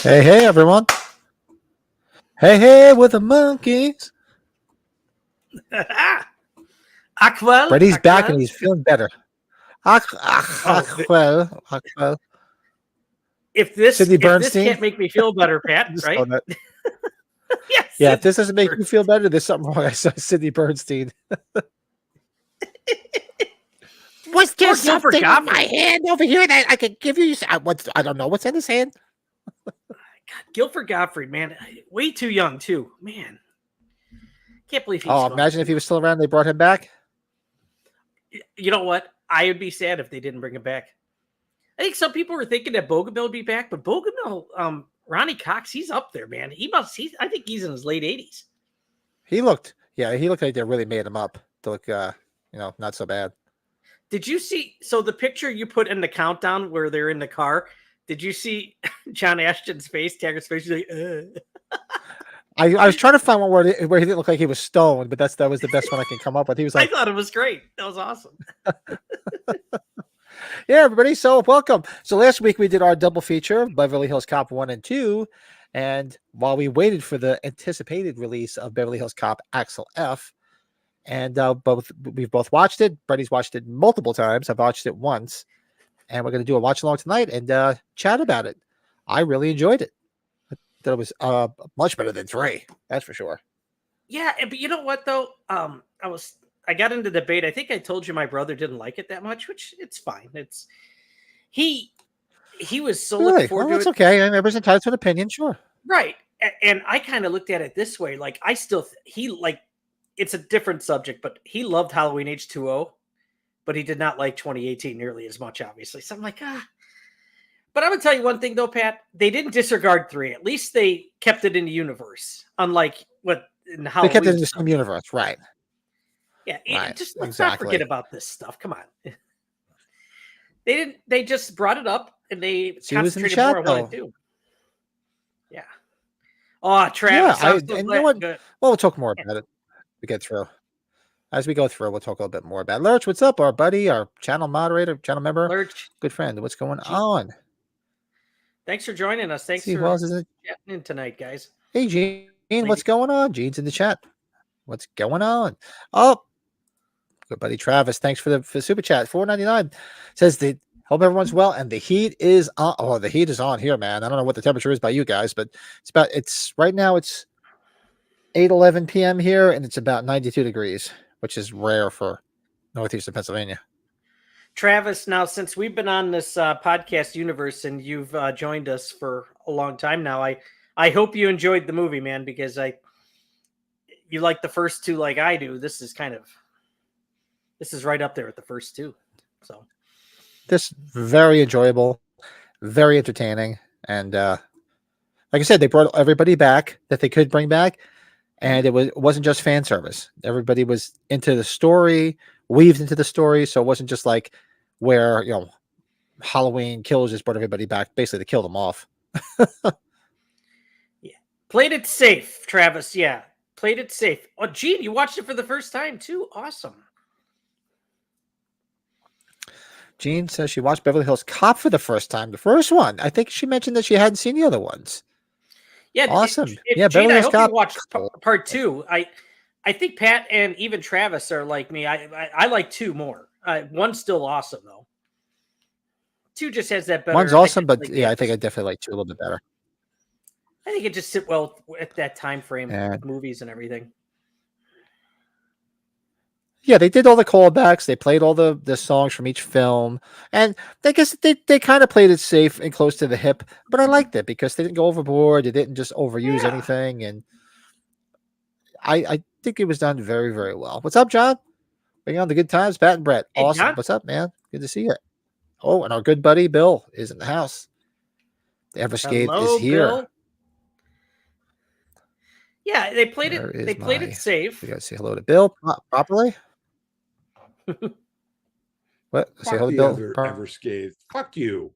Hey, everyone. Hey, with the monkeys. Aquel. Brady's back and he's feeling better. Aquel. If this can't make me feel better, Pat, right? Yes. Yeah, if this doesn't make you feel better, there's something wrong. I saw Sidney Bernstein. Was there something in my hand over here that I could give you? I don't know what's in his hand. God, Guilford Gottfried, man, way too young too, man. Can't believe he's gone. Imagine if he was still around, they brought him back. You know what? I would be sad if they didn't bring him back. I think some people were thinking that Bogomil would be back, but Bogomil, Ronnie Cox, he's up there, man. I think he's in his late 80s. He looked like they really made him up to look, not so bad. Did you see? So the picture you put in the countdown where they're in the car. Did you see John Ashton's face, Taggart's face? He's like, I was trying to find one where he didn't look like he was stoned, but that was the best one I can come up with. He was like, I thought it was great. That was awesome. Yeah, everybody. So welcome. So last week we did our double feature, Beverly Hills Cop 1 and 2. And while we waited for the anticipated release of Beverly Hills Cop Axel F, and we've both watched it. Brady's watched it multiple times. I've watched it once. And we're going to do a watch along tonight and chat about it. I really enjoyed it. I thought it was much better than 3. That's for sure. Yeah, but you know what though? I got into debate. I think I told you my brother didn't like it that much, which it's fine. He was so looking forward to it. That's okay. Everybody's entitled to an opinion, sure. Right. And I kind of looked at it this way. Like it's a different subject, but he loved Halloween H2O. But he did not like 2018 nearly as much, obviously. So I'm like, But I'm going to tell you one thing, though, Pat. They didn't disregard 3. At least they kept it in the universe. Unlike what in Halloween. They kept it in the same universe, right. Yeah, right. Let's not forget about this stuff. Come on. They didn't. They just brought it up, and they concentrated more on what I do. Yeah. Oh, Travis. Yeah, you know what? Well, we'll talk more about it. We get through. As we go through, we'll talk a little bit more about Lurch. What's up, our buddy, our channel moderator, channel member, Lurch, good friend. What's going on? Thanks for joining us. Thanks for chatting in tonight, guys. Hey, Gene, what's going on? Gene's in the chat. What's going on? Oh, good buddy Travis. Thanks for the super chat. $4.99 says hope everyone's well, and the heat is on. Oh, the heat is on here, man. I don't know what the temperature is by you guys, but it's right now. It's 8:11 p.m. here, and it's about 92 degrees. Which is rare for northeastern Pennsylvania. Travis, now since we've been on this podcast universe and you've joined us for a long time now, I hope you enjoyed the movie, man, because you like the first 2 like I do. This is right up there with the first 2. So this very enjoyable, very entertaining, and like I said, they brought everybody back that they could bring back. And it wasn't just fan service. Everybody was into the story, weaved into the story. So it wasn't just like where, Halloween Kills just brought everybody back, basically to kill them off. Yeah. Played it safe, Travis. Yeah. Played it safe. Oh, Gene, you watched it for the first time too. Awesome. Jean says she watched Beverly Hills Cop for the first time. The first one. I think she mentioned that she hadn't seen the other ones. Yeah. Awesome. Yeah, Beverly Gene, I Hills hope you Cop. watched part 2. I think Pat and even Travis are like me. I like 2 more. 1's still awesome though. 2 just has that better. One's awesome, but yeah, I think I definitely like 2 a little bit better. I think it just sit well at that time frame And with movies and everything. yeah, they did all the callbacks. They played all the songs from each film, and I guess they kind of played it safe and close to the hip. But I liked it because they didn't go overboard. They didn't just overuse Yeah. anything, and I think it was done very, very well. What's up, John? Bring on the good times, Pat and Brett. Hey, Awesome. John? What's up, man? Good to see you. Oh, and our good buddy Bill is in the house. The Everscape Hello, is here. Bill. Yeah, they played Where it. They is played my- it safe. We got to say hello to Bill properly. What? Say Fuck hello to the Bill. other Everscape. Fuck you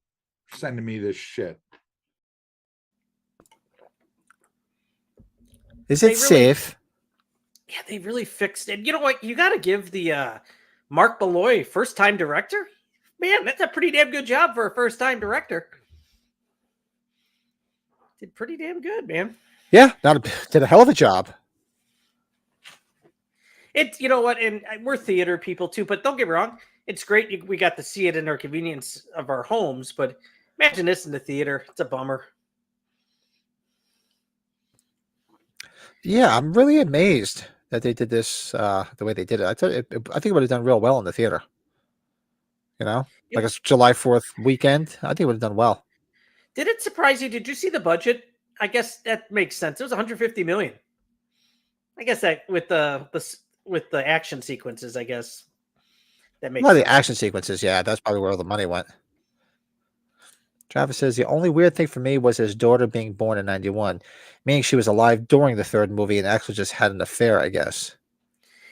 for sending me this shit. Is They it really- safe? Yeah, they really fixed it. You know what? You got to give the Mark Malloy first time director. Man, that's a pretty damn good job for a first time director. Did pretty damn good, man. Yeah, did a hell of a job. You know what? And we're theater people too, but don't get me wrong. It's great we got to see it in our convenience of our homes, but imagine this in the theater. It's a bummer. Yeah, I'm really amazed that they did this the way they did it. I think it would have done real well in the theater. You know, like it's July 4th weekend. I think it would have done well. Did it surprise you? Did you see the budget? I guess that makes sense. It was 150 million. I guess that with the action sequences, I guess that makes A lot of sense. the action sequences, yeah, that's probably where all the money went. Travis says the only weird thing for me was his daughter being born in 91, meaning she was alive during the third movie and Axel just had an affair, I guess.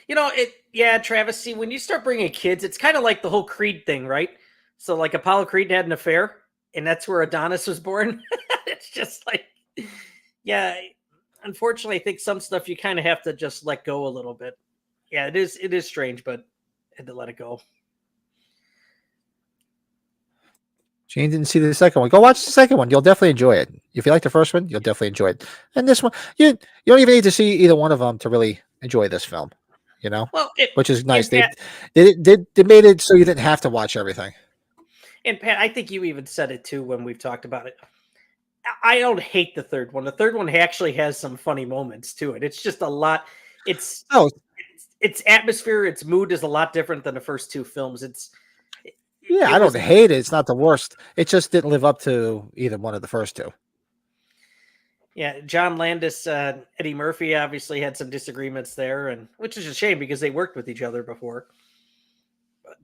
You know, yeah, Travis, see, when you start bringing kids, it's kind of like the whole Creed thing, right? So like Apollo Creed had an affair, and that's where Adonis was born. It's just like, yeah, unfortunately, I think some stuff you kind of have to just let go a little bit. Yeah, it is strange, but I had to let it go. Gene didn't see the second one. Go watch the second one. You'll definitely enjoy it. If you like the first one, you'll definitely enjoy it. And this one, you don't even need to see either one of them to really enjoy this film. You know, Well, which is nice. Pat, they made it so you didn't have to watch everything. And Pat, I think you even said it too when we've talked about it. I don't hate the third one. The third one actually has some funny moments to it. It's just a lot. Its atmosphere, its mood is a lot different than the first two films. I don't hate it. It's not the worst. It just didn't live up to either one of the first two. Yeah, John Landis, Eddie Murphy obviously had some disagreements there, and which is a shame because they worked with each other before. But,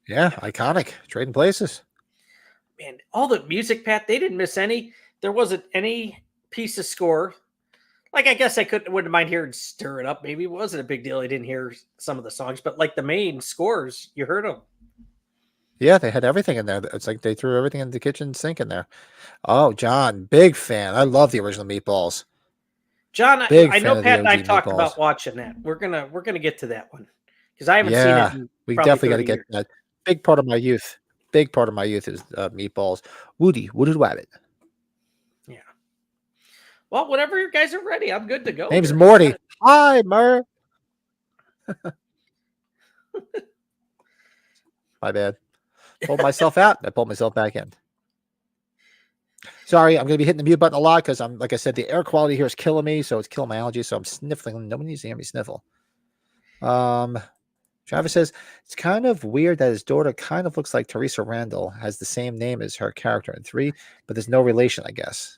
yeah, iconic. Trading places. Man, all the music, Pat, they didn't miss any. There wasn't any piece of score. Like, I guess I wouldn't mind hearing Stir It Up. Maybe it wasn't a big deal. I didn't hear some of the songs, but like the main scores, you heard them. Yeah, they had everything in there. It's like they threw everything in the kitchen sink in there. Oh, John, big fan. I love the original Meatballs. John, I know Pat and I talked Meatballs. about watching that. We're gonna get to that one because I haven't seen it. In we probably definitely got to 30 get years. that. Big part of my youth. Big part of my youth is Meatballs. Woody Rabbit. Yeah. Well, whenever you guys are ready, I'm good to go. Name's here. Moody. Hi, Mur. My bad. Pulled myself out. I pulled myself back in. Sorry, I'm going to be hitting the mute button a lot because like I said, the air quality here is killing me, so it's killing my allergies. So I'm sniffling. Nobody needs to hear me sniffle. Travis says it's kind of weird that his daughter kind of looks like Teresa Randall, has the same name as her character in 3, but there's no relation, I guess.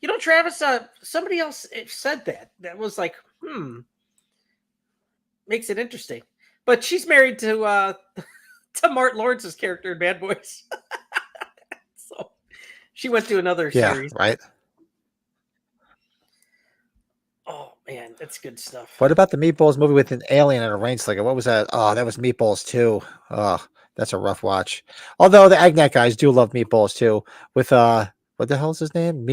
You know, Travis, somebody else said that. That was like, makes it interesting. But she's married to Martin Lawrence's character in Bad Boys. So she went to another series. Right. Oh man, that's good stuff. What about the Meatballs movie with an alien and a rain slicker? What was that? Oh, that was Meatballs 2. Oh, That's a rough watch. Although the Agnet guys do love meatballs too. With what the hell's his name?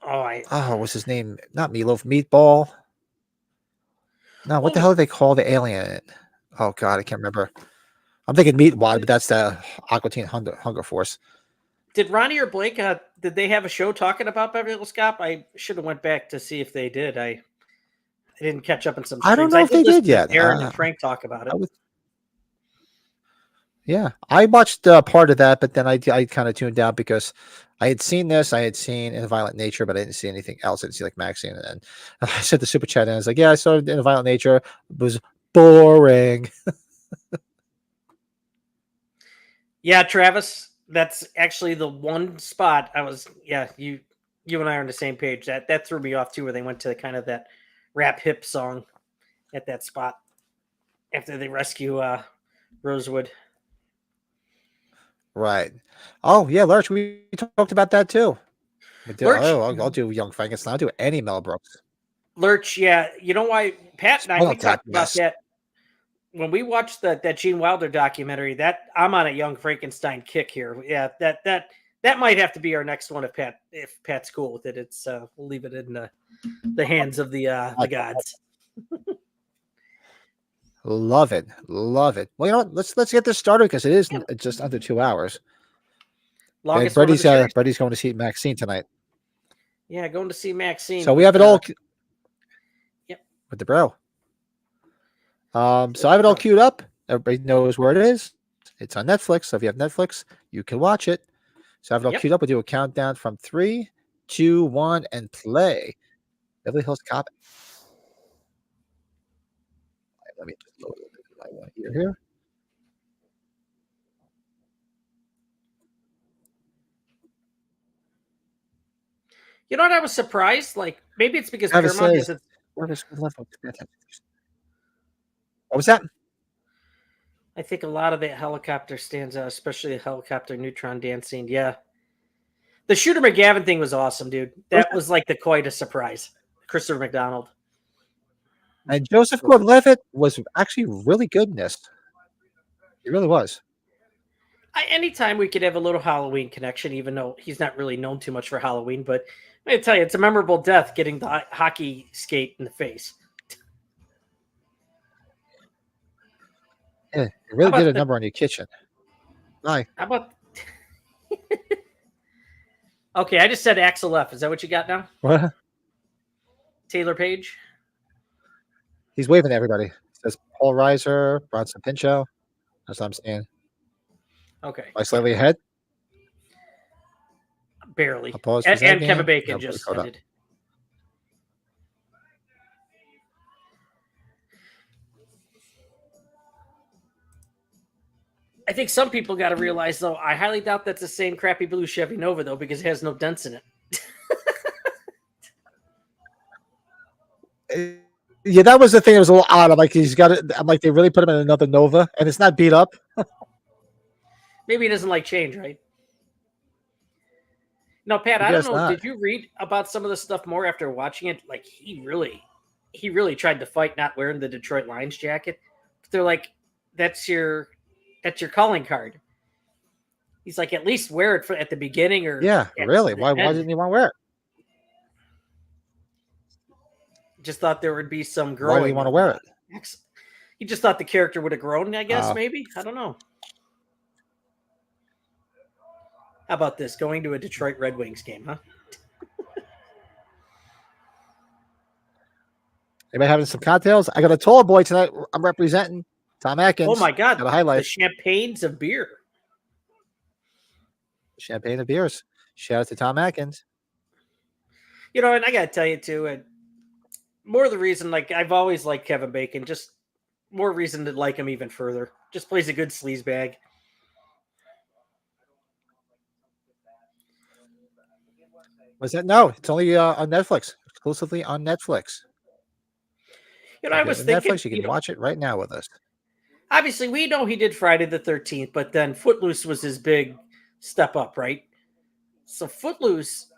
What's his name? Not Meatloaf, Meatball. No, what the hell do they call the alien? Oh God, I can't remember. I'm thinking Meatwad, but that's the Aqua Teen Hunger Force. Did Ronnie or Blake? Did they have a show talking about Beverly Hills Cop? I should have went back to see if they did. I didn't catch up on some streams. I don't know if they listen did yet. to Aaron and Frank talk about it. Yeah, I watched part of that, but then I kind of tuned out because I had seen this. I had seen In a Violent Nature, but I didn't see anything else. I didn't see like Maxine. And then I sent the super chat and I was like, yeah, I saw In a Violent Nature. It was boring. Yeah, Travis, that's actually the one spot you and I are on the same page. That threw me off too, where they went to kind of that rap hip song at that spot after they rescue Rosewood. Right. Oh, yeah, Lurch, we talked about that too. Lurch, I'll do Young Frankenstein. I'll do any Mel Brooks. Lurch, yeah. You know why? Pat and I, we talked about that. When we watched that Gene Wilder documentary, that I'm on a Young Frankenstein kick here. Yeah, that might have to be our next one if Pat's cool with it. It's we'll leave it in the hands of the gods. Love it. Well, you know what? Let's get this started because it is just under 2 hours. Longest Brady's going to see Maxine tonight. Yeah, going to see Maxine. So we have it all. Yep. With the bro. So I have it all queued up. Everybody knows where it is. It's on Netflix. So if you have Netflix, you can watch it. So I have it all queued up. We'll do a countdown from 3, 2, 1, and play. Beverly Hills Cop. Let me just load my one here. You know what? I was surprised. Like maybe it's because Paramount isn't. What was that? I think a lot of that helicopter stands out, especially the helicopter neutron dancing. Yeah. The Shooter McGavin thing was awesome, dude. That was like quite a surprise. Christopher McDonald. And Joseph Gordon-Levitt was actually really good in this. He really was. Anytime we could have a little Halloween connection, even though he's not really known too much for Halloween, but I'm going to tell you, it's a memorable death getting the hockey skate in the face. Yeah, you really did a number on your kitchen. Bye. How about... Okay, I just said Axel F. Is that what you got now? What? Taylor Page? He's waving at everybody. It says Paul Reiser, Bronson Pinchot. That's what I'm saying. Okay. Am I slightly ahead? Barely. And Kevin Bacon just ended. I think some people got to realize, though, I highly doubt that's the same crappy blue Chevy Nova, though, because it has no dents in it. Yeah, that was the thing. It was a little odd. I'm like, he's got it. I'm like, they really put him in another Nova, and it's not beat up. Maybe he doesn't like change, right? No, Pat, I don't know. Not. Did you read about some of the stuff more after watching it? Like, he really tried to fight not wearing the Detroit Lions jacket. But they're like, that's your calling card. He's like, at least wear it at the beginning or really. Why didn't he want to wear it? Just thought there would be some growing. Why do you want to wear it? He just thought the character would have grown, I guess, maybe. I don't know. How about this? Going to a Detroit Red Wings game, huh? Anybody having some cocktails? I got a tall boy tonight. I'm representing Tom Atkins. Oh, my God. Got a highlight. The champagnes of beer. Champagne of beers. Shout out to Tom Atkins. You know, and I got to tell you, too, and more of the reason, like, I've always liked Kevin Bacon, just more reason to like him even further. Just plays a good sleazebag. Was that? No, it's only on Netflix. Exclusively on Netflix. You know, I was thinking... Netflix, you can watch it right now with us. Obviously, we know he did Friday the 13th, but then Footloose was his big step up, right? So Footloose...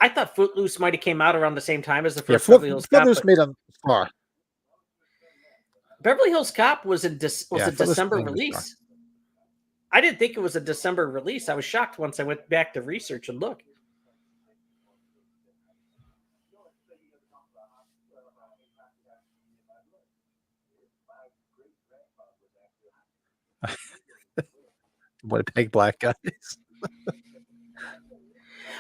I thought Footloose might have came out around the same time as the first Beverly Hills Cop. Footloose made him far. Beverly Hills Cop was a Yeah, I thought it was December spring this year. release. I didn't think it was a December release. I was shocked once I went back to research and look. Winnipeg black guys.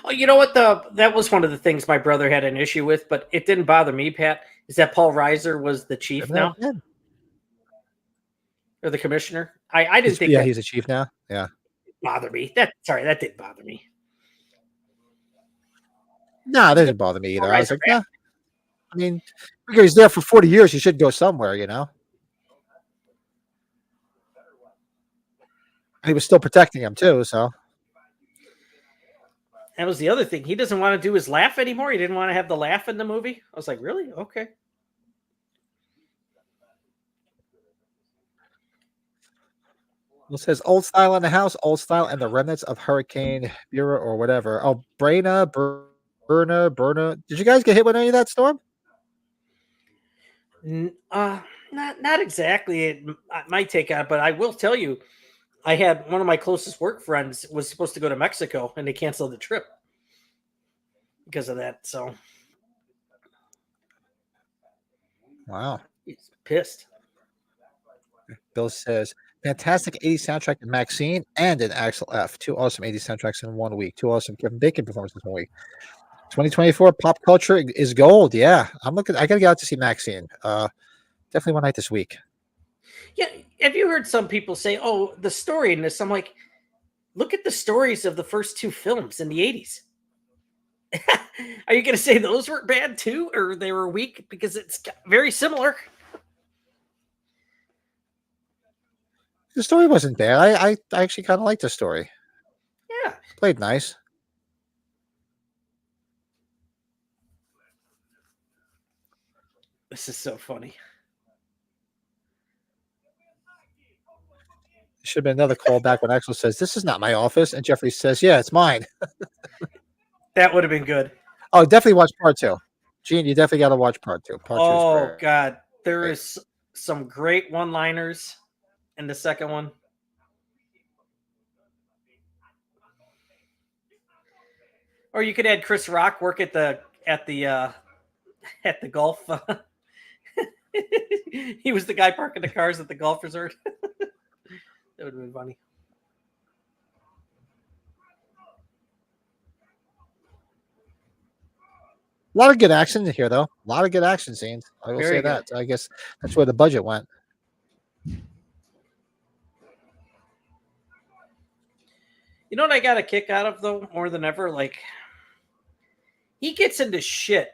Oh, you know what? That was one of the things my brother had an issue with, but it didn't bother me, Pat. Is that Paul Reiser was the chief now or the commissioner? I didn't think that he's a chief now. Yeah. bothered me. That didn't bother me. No, that doesn't bother me either. I was Reiser like, yeah. I mean, figure he's there for 40 years. He should go somewhere, you know. And he was still protecting him too. So That was the other thing. He doesn't want to do his laugh anymore. He didn't want to have the laugh in the movie. I was like, really? Okay. it says old style in the house, old style, and the remnants of Hurricane Bureau or whatever. Oh, Berna. Did you guys get hit with any of that storm? Not exactly my take on it, but I will tell you, I had one of my closest work friends was supposed to go to Mexico and they canceled the trip because of that. So Wow. he's pissed. Bill says fantastic 80s soundtrack in Maxine and in Axel F. 2 awesome 80s soundtracks in 1 week. 2 awesome Kevin Bacon performances in 1 week. 2024 pop culture is gold. Yeah, I'm looking. I gotta get out to see Maxine. Definitely one night this week. Yeah, have you heard some people say, "Oh, the story in this"? I'm like, look at the stories of the first 2 films in the 80s. Are you going to say those were bad too, or they were weak because it's very similar? The story wasn't bad. I actually kind of liked the story. Yeah, Played nice. this is so funny. Should have been another callback when Axel says, "This is not my office," and Jeffrey says, "Yeah, it's mine." That would have been good. Oh, definitely watch part 2. Gene, you definitely got to watch part 2. Part 2 is Oh great. God, there is some great one-liners in the second one. Or you could add Chris Rock work at the golf. He was the guy parking the cars at the golf resort. That would have been funny. A lot of good action here, though. A lot of good action scenes. I will Very say good. that. I guess that's where the budget went. You know what I got a kick out of though, more than ever? Like he gets into shit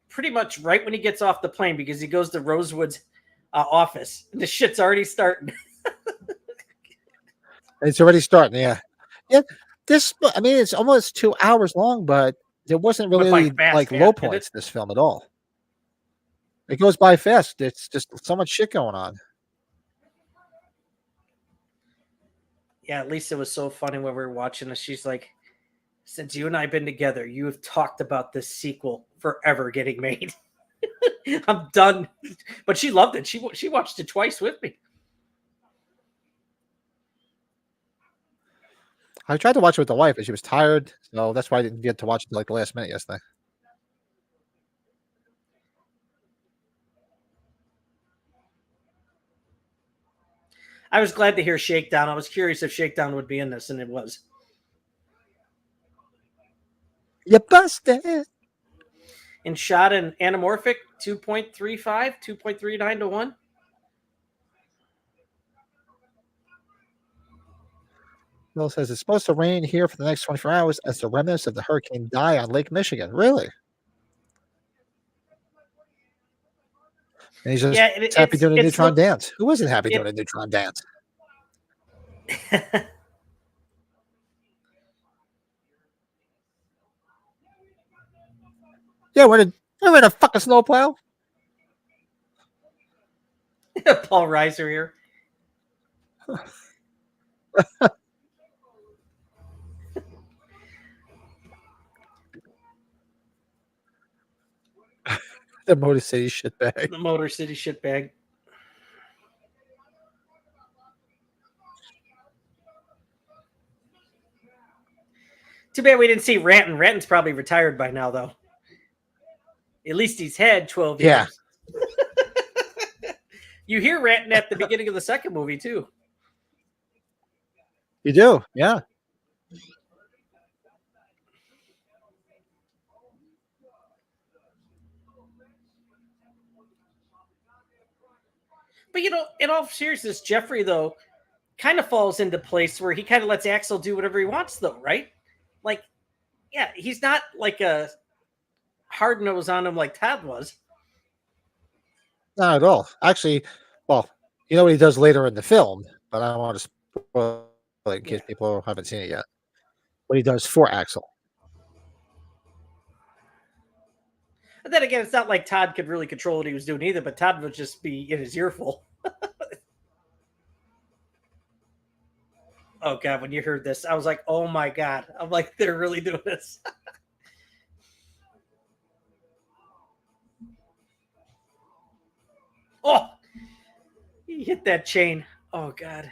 pretty much right when he gets off the plane because he goes to Rosewood's office. And the shit's already starting. It's already starting. Yeah. Yeah. I mean, it's almost 2 hours long, but there wasn't Went really by fast, like man, low didn't it? points in this film at all. It goes by fast. It's just so much shit going on. Yeah, at least it was so funny when we were watching this. She's like, since you and I have been together, you have talked about this sequel forever getting made. I'm done. But she loved it. She watched it twice with me. I tried to watch it with the wife, but she was tired, so that's why I didn't get to watch it till like the last minute yesterday. I was glad to hear Shakedown. I was curious if Shakedown would be in this, and it was. You busted. And shot in anamorphic 2.35, 2.39 to 1. Bill says it's supposed to rain here for the next 24 hours as the remnants of the hurricane die on Lake Michigan. Really? And he's just happy doing a neutron dance. Who isn't happy doing a neutron dance? Yeah, we're in a fucking snowplow. Paul Reiser here. The Motor City shitbag. The Motor City shitbag. Too bad we didn't see Ranton. Ranton's probably retired by now, though. At least he's had 12 Yeah. years. You hear Ranton at the beginning of the second movie, too. You do, yeah. But, in all seriousness, Jeffrey, though, kind of falls into place where he kind of lets Axel do whatever he wants, though, right? Like, yeah, he's not like a hard nose on him like Todd was. Not at all. Actually, well, you know what he does later in the film, but I don't want to spoil it in case people haven't seen it yet. What he does for Axel. And then again, it's not like Todd could really control what he was doing either, but Todd would just be in his earful. Oh, God, when you heard this, I was like, oh, my God. I'm like, they're really doing this. Oh, he hit that chain. Oh, God.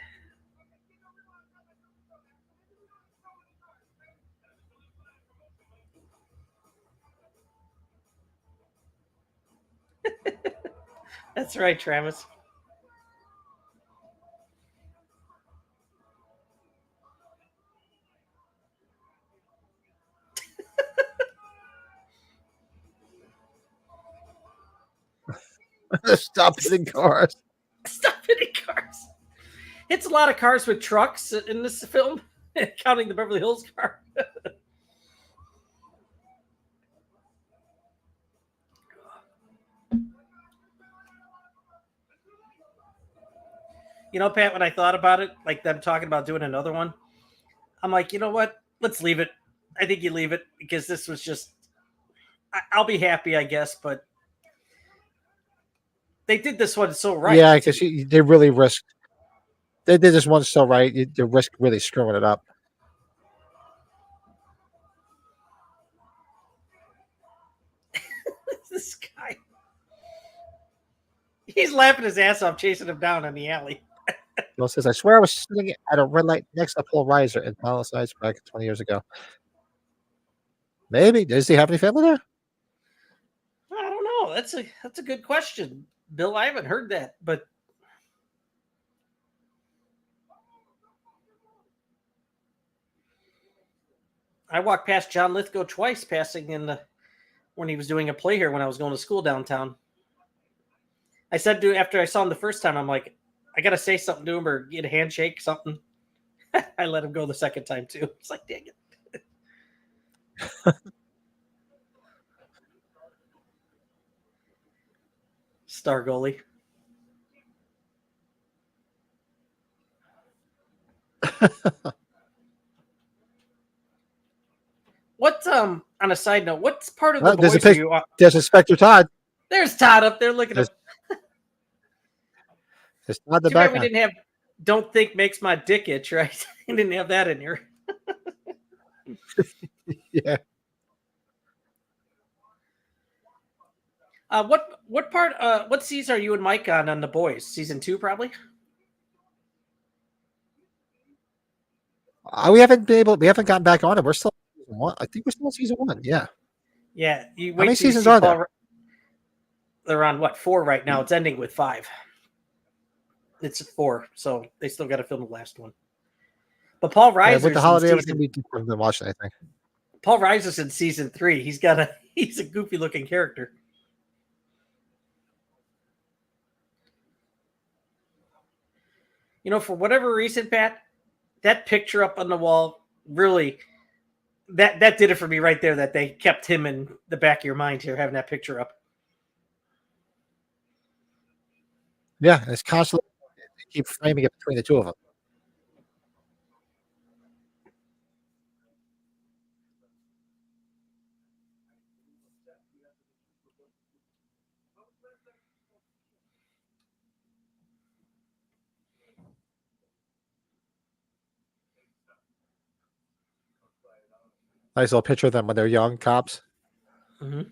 That's right, Travis. Stop hitting cars. Stop hitting cars. It's a lot of cars with trucks in this film, counting the Beverly Hills car. Pat, when I thought about it, like them talking about doing another one, I'm like, you know what? Let's leave it. I think you leave it because this was just. I'll be happy, I guess, but they did this one so right. Yeah, because they really risked. They did this one so right. They risk really screwing it up. This guy. He's laughing his ass off chasing him down in the alley. Bill says, I swear I was sitting at a red light next to Paul Reiser in Palisades back 20 years ago. Maybe. Does he have any family there? I don't know. That's a good question, Bill. I haven't heard that, but I walked past John Lithgow twice, passing when he was doing a play here when I was going to school downtown. I said after I saw him the first time, I'm like, I gotta say something to him or get a handshake, something. I let him go the second time too. It's like, dang it. Star goalie. What's on a side note? What's part of the boys are you? There's Inspector Todd. There's Todd up there looking at. It's not the Too back. bad we didn't have. Don't think makes my dick itch, right? We didn't have that in here. Yeah. What part? What season are you and Mike on The Boys? Season 2, probably. We haven't gotten back on it. We're still on season 1. I think we're still on season 1. Yeah. Yeah. How many seasons are there? They're on 4 right now. It's ending with 5. It's 4, so they still got to film the last one. But Paul Reiser's with the holiday, everything we haven't been watching anything. Paul Reiser's in season 3. He's a goofy looking character. For whatever reason, Pat, that picture up on the wall really that did it for me right there. That they kept him in the back of your mind here, having that picture up. Yeah, it's constantly keep framing it between the two of them. Nice little picture of them when they're young cops. Mm-hmm.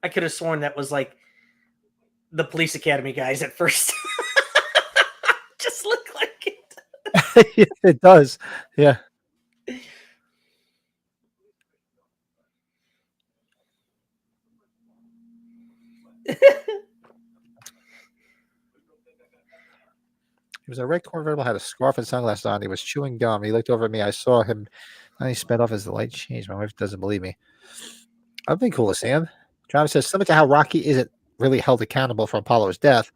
I could have sworn that was like the police academy guys at first. Just look like it. It does. Yeah. He was a red convertible, had a scarf and sunglasses on. He was chewing gum. He looked over at me. I saw him, and he sped off as the light changed. My wife doesn't believe me. I've been cool to see him. Travis says, similar to how Rocky isn't really held accountable for Apollo's death,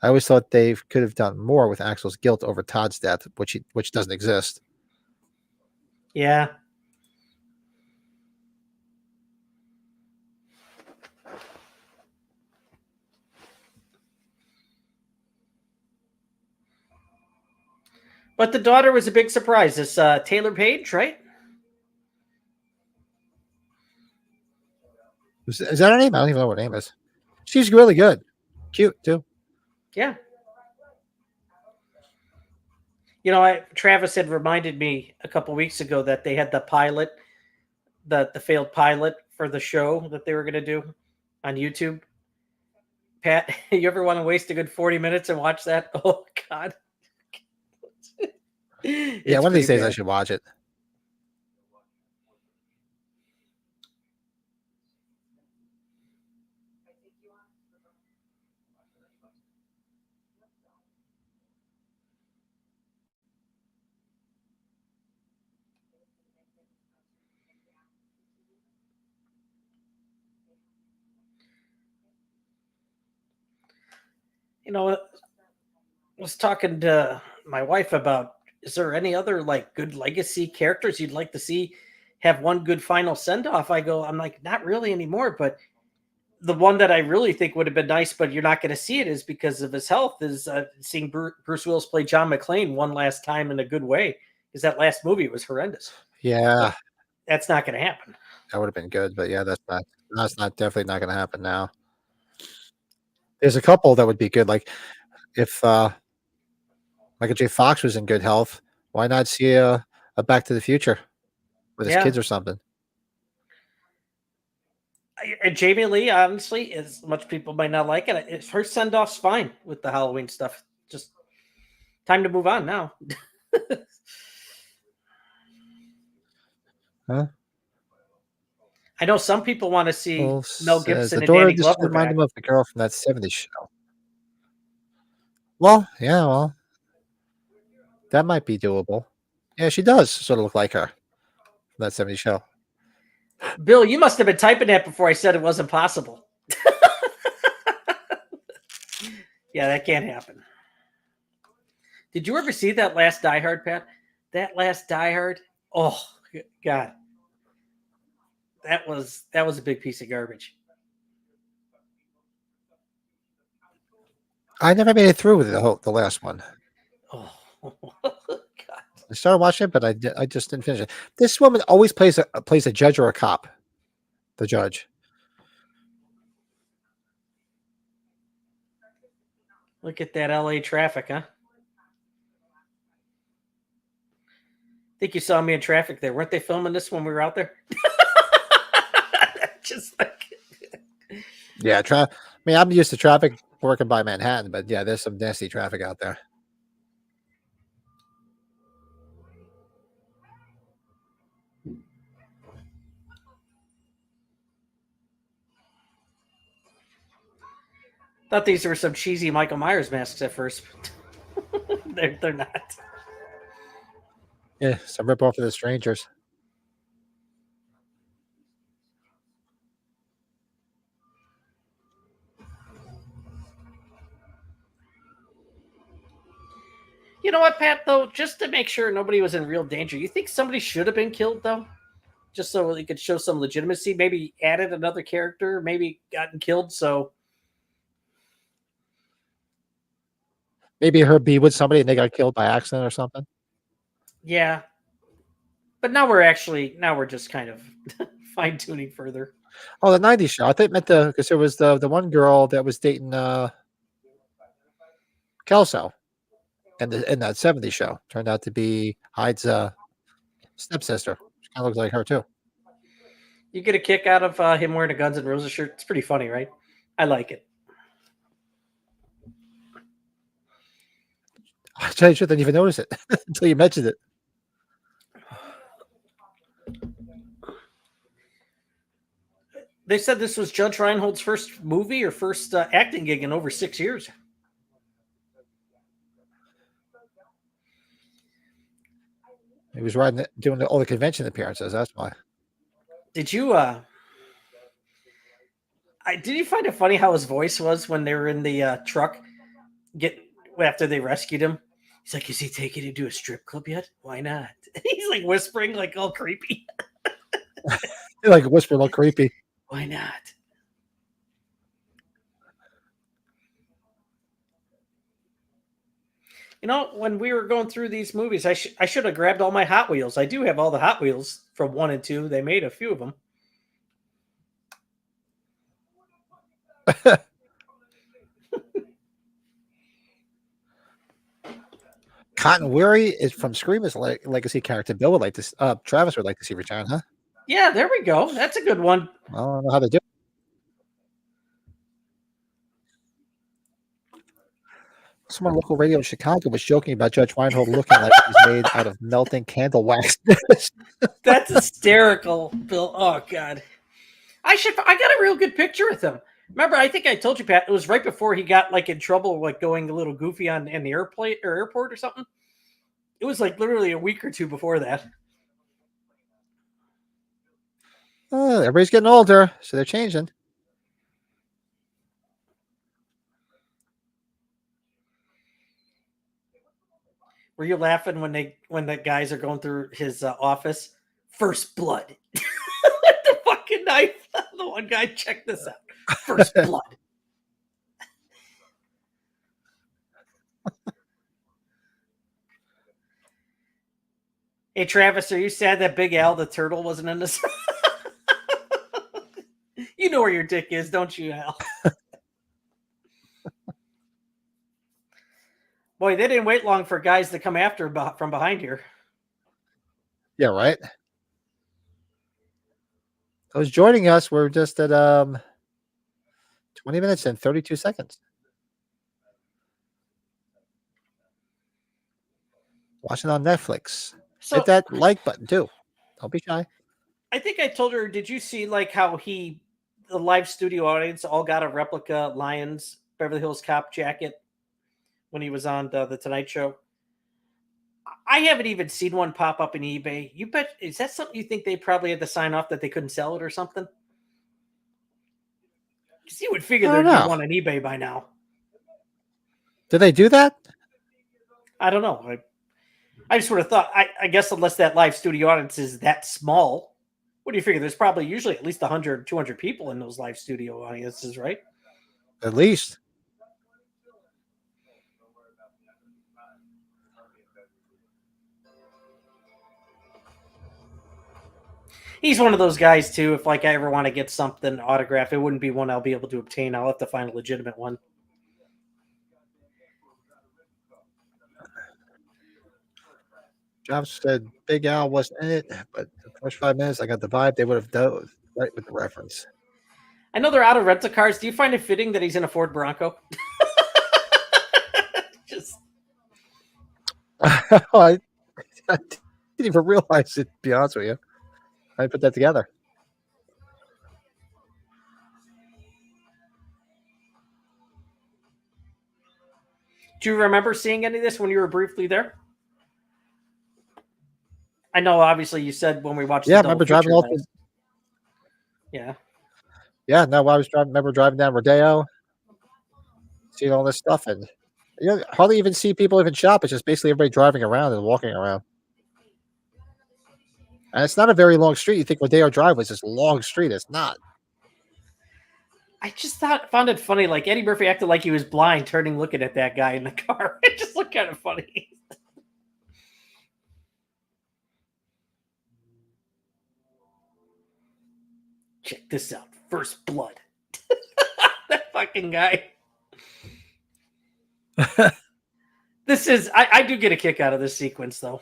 I always thought they could have done more with Axel's guilt over Todd's death, which doesn't exist. Yeah. But the daughter was a big surprise. This Taylor Page, right? Is that her name? I don't even know what her name is. She's really good. Cute, too. Yeah. You know, Travis had reminded me a couple weeks ago that they had the pilot, the failed pilot for the show that they were going to do on YouTube. Pat, you ever want to waste a good 40 minutes and watch that? Oh, God. Yeah, one of these days I should watch it. You know, I was talking to my wife about, is there any other like good legacy characters you'd like to see have one good final send off? I'm like, not really anymore, but the one that I really think would have been nice, but you're not going to see it is because of his health, is seeing Bruce Willis play John McClane one last time in a good way, because that last movie was horrendous. Yeah. But that's not going to happen. That would have been good, but yeah, that's definitely not going to happen now. There's a couple that would be good, like if Michael J. Fox was in good health, why not see a Back to the Future with his kids or something? And Jamie Lee, honestly, as much people might not like it, her send off's fine with the Halloween stuff. Just time to move on now. Huh? I know some people want to see Mel Gibson The and daughter Danny just Glover reminded back. him of the girl from that '70s show. Well, that might be doable. Yeah, she does sort of look like her from that '70s show. Bill, you must have been typing that before I said it wasn't possible. Yeah, that can't happen. Did you ever see that last Die Hard, Pat? That last Die Hard? Oh, God. That was a big piece of garbage. I never made it through with the last one. Oh, God. I started watching it, but I just didn't finish it. This woman always plays a judge or a cop. The judge. Look at that LA traffic, huh? I think you saw me in traffic there. Weren't they filming this when we were out there? Just like, Yeah, I mean, I'm used to traffic working by Manhattan, but yeah, there's some nasty traffic out there. thought these were some cheesy Michael Myers masks at first. They're not. Yeah, some rip off of the strangers. You know what, Pat, though? Just to make sure nobody was in real danger, you think somebody should have been killed, though? Just so they could show some legitimacy? Maybe added another character, maybe gotten killed, so... Maybe her be with somebody and they got killed by accident or something. Yeah. But now we're just kind of fine-tuning further. Oh, the '90s show. I think it meant because there was the one girl that was dating Kelso, and in that '70s show turned out to be Hyde's stepsister. She kind of looks like her too. You get a kick out of him wearing a Guns N' Roses shirt. It's pretty funny, right? I like it. I tell you the truth, I didn't even notice it until you mentioned it. They said this was Judge Reinhold's first movie or first acting gig in over 6 years. was doing all the convention appearances. That's why. Did you did you find it funny how his voice was when they were in the truck after they rescued him? He's like, "Is he taking you to a strip club yet? Why not?" He's like whispering, like all creepy. Like whisper, a little creepy. Why not? You know, when we were going through these movies, I should have grabbed all my Hot Wheels. I do have all the Hot Wheels from 1 and 2. They made a few of them. Cotton Weary is from Scream's legacy character. Bill would like to. Travis would like to see return, huh? Yeah, there we go. That's a good one. I don't know how to do it. Someone on local radio in Chicago was joking about Judge Reinhold looking like he's made out of melting candle wax. That's hysterical, Bill. Oh God, I got a real good picture with him. Remember, I think I told you, Pat. It was right before he got like in trouble, like going a little goofy in the airport or something. It was like literally a week or two before that. Everybody's getting older, so they're changing. Were you laughing when the guys are going through his office? First blood. With the fucking knife. The one guy, check this out. First blood. Hey Travis, are you sad that Big Al the turtle wasn't in this? You know where your dick is, don't you, Al? Boy, they didn't wait long for guys to come after from behind here. Yeah, right. Those joining us, we're just at 20 minutes and 32 seconds. Watching on Netflix. So, hit that like button too. Don't be shy. I think I told her, did you see like how the live studio audience all got a replica Lions Beverly Hills Cop jacket when he was on the Tonight Show? I haven't even seen one pop up in eBay. You bet. Is that something you think they probably had to sign off that they couldn't sell it or something? Because you would figure there'd be one on eBay by now. Do they do that? I don't know. I just would have thought, I guess unless that live studio audience is that small, what do you figure? There's probably usually at least 100, 200 people in those live studio audiences, right? At least. He's one of those guys too. If like I ever want to get something autographed, it wouldn't be one I'll be able to obtain. I'll have to find a legitimate one. Job said Big Al wasn't in it, but the first 5 minutes I got the vibe they would have dove right with the reference. I know they're out of rental cars. Do you find it fitting that he's in a Ford Bronco? Just I didn't even realize it, to be honest with you. I put that together. Do you remember seeing any of this when you were briefly there? I know, obviously, you said when we watched. Yeah, I remember driving all. Yeah. Yeah, no, I was remember driving down Rodeo, seeing all this stuff, and you hardly even see people even shop. It's just basically everybody driving around and walking around. And it's not a very long street. You think Rodeo Drive was this long street. It's not. I just found it funny. Like Eddie Murphy acted like he was blind, turning, looking at that guy in the car. It just looked kind of funny. Check this out. First blood. That fucking guy. This is, I do get a kick out of this sequence, though.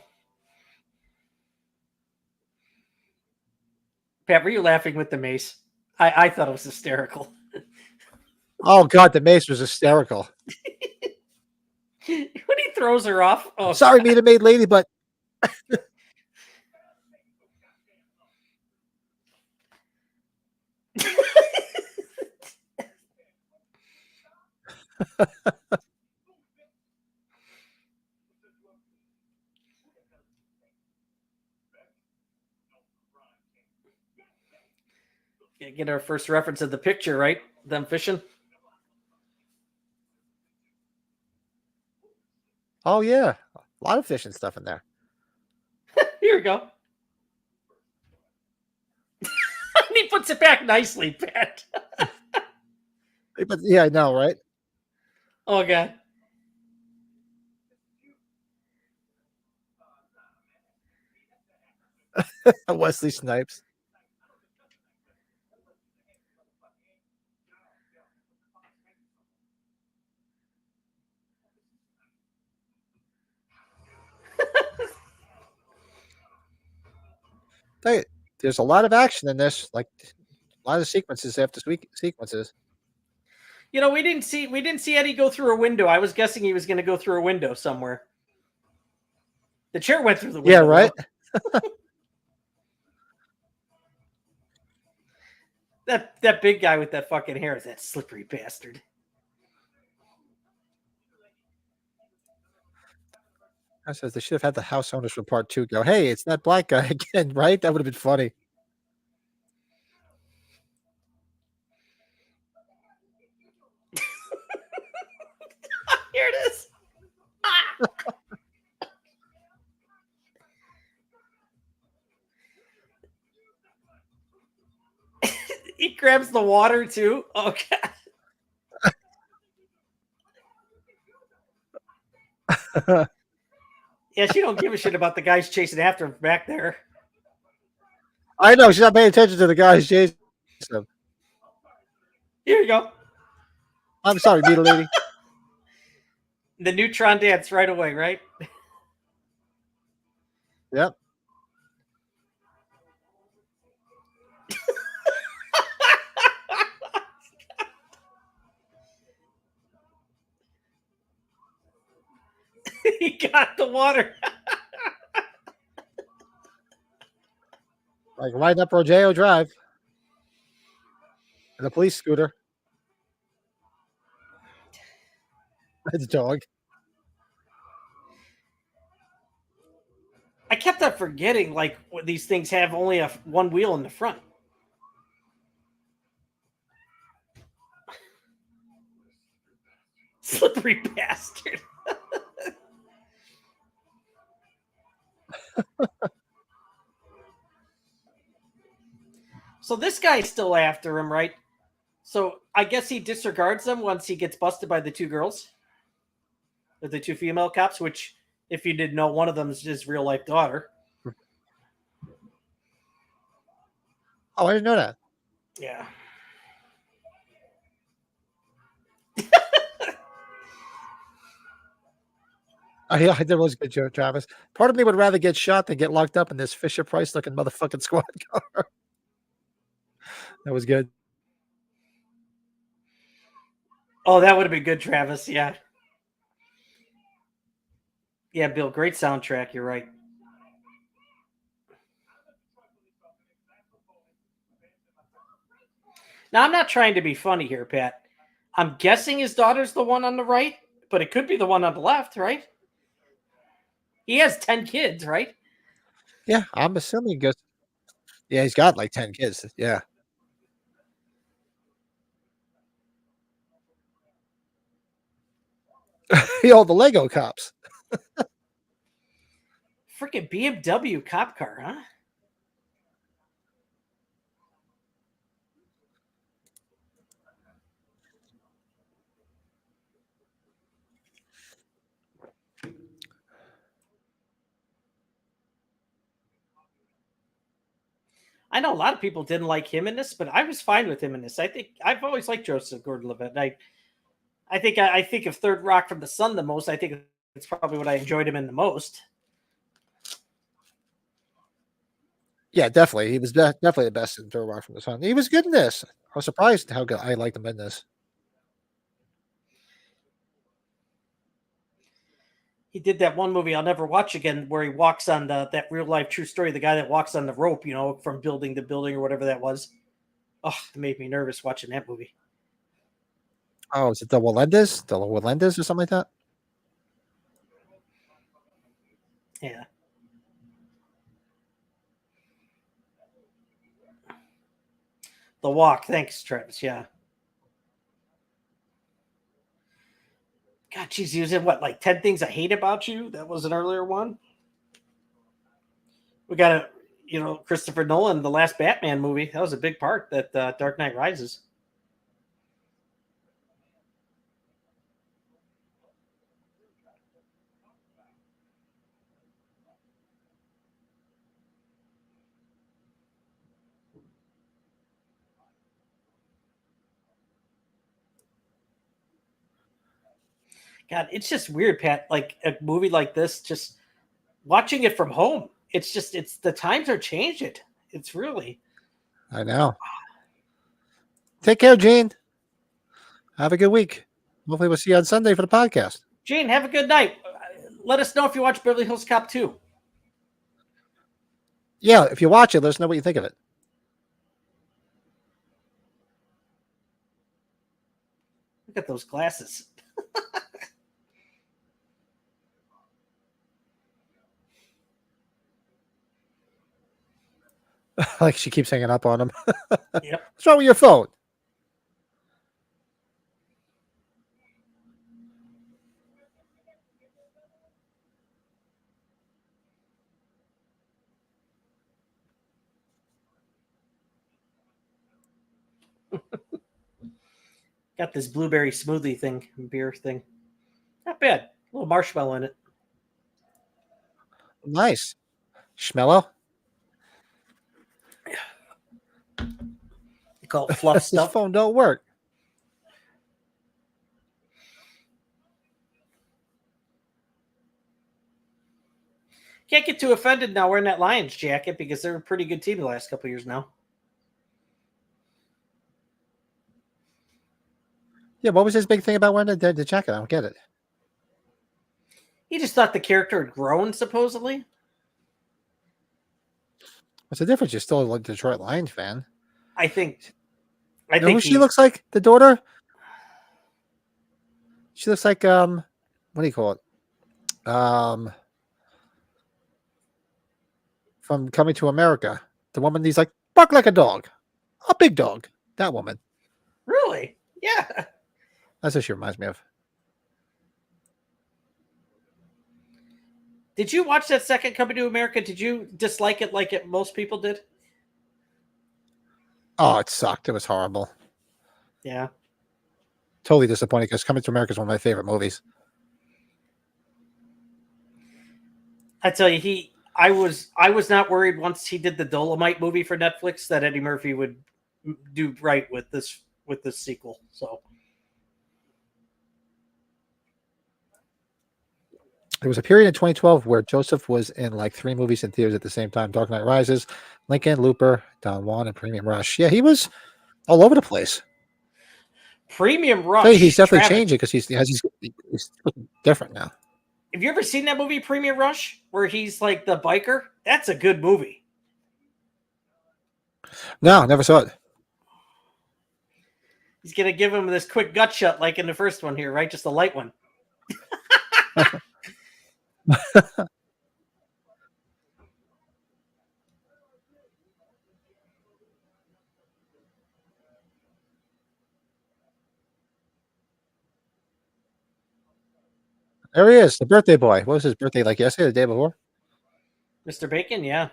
Pat, were you laughing with the mace? I thought it was hysterical. Oh, God, the mace was hysterical. When he throws her off. Oh, sorry, me, the maid lady, but. Get our first reference of the picture, right? Them fishing. Oh yeah, a lot of fish and stuff in there. Here we go. And he puts it back nicely, Pat. But yeah, I know, right? Oh god. Wesley Snipes. There's a lot of action in this, like a lot of sequences after sequences. You know, we didn't see Eddie go through a window. I was guessing he was going to go through a window somewhere. The chair went through the window. Yeah, right. That big guy with that fucking hair is that slippery bastard. I says they should have had the house owners from part 2 go, "Hey, it's that black guy again," right? That would have been funny. Here it is. He grabs the water too. Oh god. Yeah, she don't give a shit about the guys chasing after him back there. I know she's not paying attention to the guys chasing him. Here you go. I'm sorry, Beetle Lady. The neutron dance right away, right? Yep. He got the water. Like riding up Rodeo Drive in a police scooter. It's a dog. I kept on forgetting, like, these things have only one wheel in the front. Slippery bastard. So this guy's still after him, right? So I guess he disregards them once he gets busted by the two girls. Or the two female cops, which, if you didn't know, one of them is his real life daughter. Oh, I didn't know that. Yeah. Oh, yeah, that was a good joke, Travis. Part of me would rather get shot than get locked up in this Fisher Price looking motherfucking squad car. That was good. Oh, that would have been good, Travis. Yeah. Yeah, Bill, great soundtrack. You're right. Now, I'm not trying to be funny here, Pat. I'm guessing his daughter's the one on the right, but it could be the one on the left, right? He has 10 kids, right? Yeah, I'm assuming because yeah, he's got like 10 kids. Yeah. All the Lego cops. Freaking BMW cop car, huh? I know a lot of people didn't like him in this, but I was fine with him in this. I think I've always liked Joseph Gordon-Levitt. I think of Third Rock from the Sun the most. I think it's probably what I enjoyed him in the most. Yeah, definitely. He was definitely the best in Third Rock from the Sun. He was good in this. I was surprised how good I liked him in this. He did that one movie I'll never watch again, where he walks on that real life true story. The guy that walks on the rope, from building to building or whatever that was. Oh, it made me nervous watching that movie. Oh, is it the Melendez? The Melendez or something like that? Yeah. The Walk. Thanks, Travis. Yeah. God, she's using what, like 10 Things I Hate About You? That was an earlier one. We got Christopher Nolan, the last Batman movie. That was a big part, that Dark Knight Rises. God, it's just weird, Pat. Like a movie like this, just watching it from home. It's the times are changing. It's really. I know. Take care, Gene. Have a good week. Hopefully, we'll see you on Sunday for the podcast. Gene, have a good night. Let us know if you watch Beverly Hills Cop 2. Yeah, if you watch it, let us know what you think of it. Look at those glasses. Like she keeps hanging up on him. Yep. What's wrong with your phone? Got this blueberry smoothie thing, beer thing. Not bad. A little marshmallow in it. Nice. Schmello? You call it fluff His stuff. phone don't work. Can't get too offended now wearing that Lions jacket because they're a pretty good team the last couple of years now. Yeah, what was his big thing about wearing the jacket? I don't get it. He just thought the character had grown, supposedly. What's the difference? You're still a Detroit Lions fan. I think Who she looks like? The daughter? She looks like what do you call it? From Coming to America. The woman he's like, bark like a dog. A big dog. That woman. Really? Yeah. That's what she reminds me of. Did you watch that second Coming to America? Did you dislike it like most people did? Oh, it sucked. It was horrible. Yeah. Totally disappointing because Coming to America is one of my favorite movies. I tell you, I was not worried once he did the Dolomite movie for Netflix that Eddie Murphy would do right with this sequel. So there was a period in 2012 where Joseph was in like 3 movies in theaters at the same time: Dark Knight Rises, Lincoln, Looper, Don Juan, and Premium Rush. Yeah, he was all over the place. Premium Rush. So he's definitely Travis, changing because he's different now. have you ever seen that movie Premium Rush where he's like the biker? That's a good movie. No, never saw it. He's gonna give him this quick gut shot like in the first one here, right? Just a light one. There he is, the birthday boy. What was his birthday like yesterday, the day before? Mr. Bacon, yeah.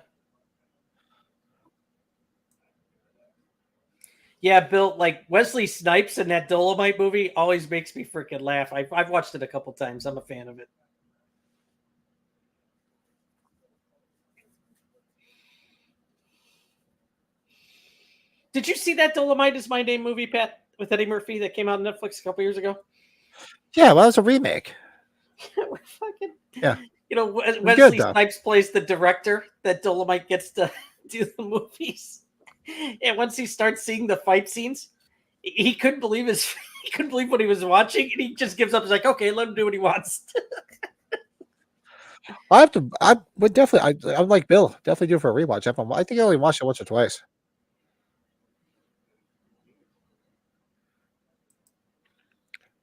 Yeah, Bill, like Wesley Snipes in that Dolomite movie always makes me freaking laugh. I've watched it a couple times. I'm a fan of it. Did you see that Dolomite is My Name movie, Pat, with Eddie Murphy that came out on Netflix a couple years ago? Yeah, well, it's a remake. Fucking, Yeah. Wesley Snipes plays the director that Dolomite gets to do the movies. And once he starts seeing the fight scenes, he couldn't believe he couldn't believe what he was watching, and he just gives up. He's like, okay, let him do what he wants. I would definitely. I'm like Bill. Definitely do it for a rewatch. I think I only watched it once or twice.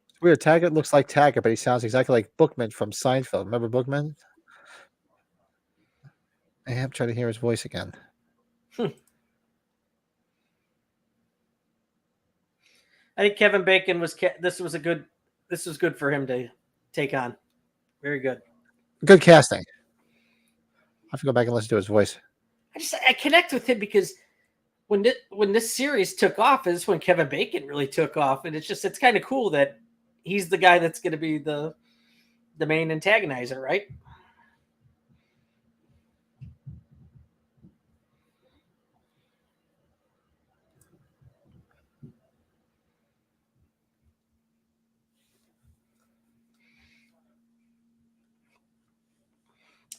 It's weird. Taggart looks like Taggart, but he sounds exactly like Bookman from Seinfeld. Remember Bookman? I am trying to hear his voice again. I think Kevin Bacon was. This was good for him to take on. Very good. Good casting. I have to go back and listen to his voice. I connect with him because when this series took off is when Kevin Bacon really took off, and it's kind of cool that he's the guy that's going to be the main antagonizer, right?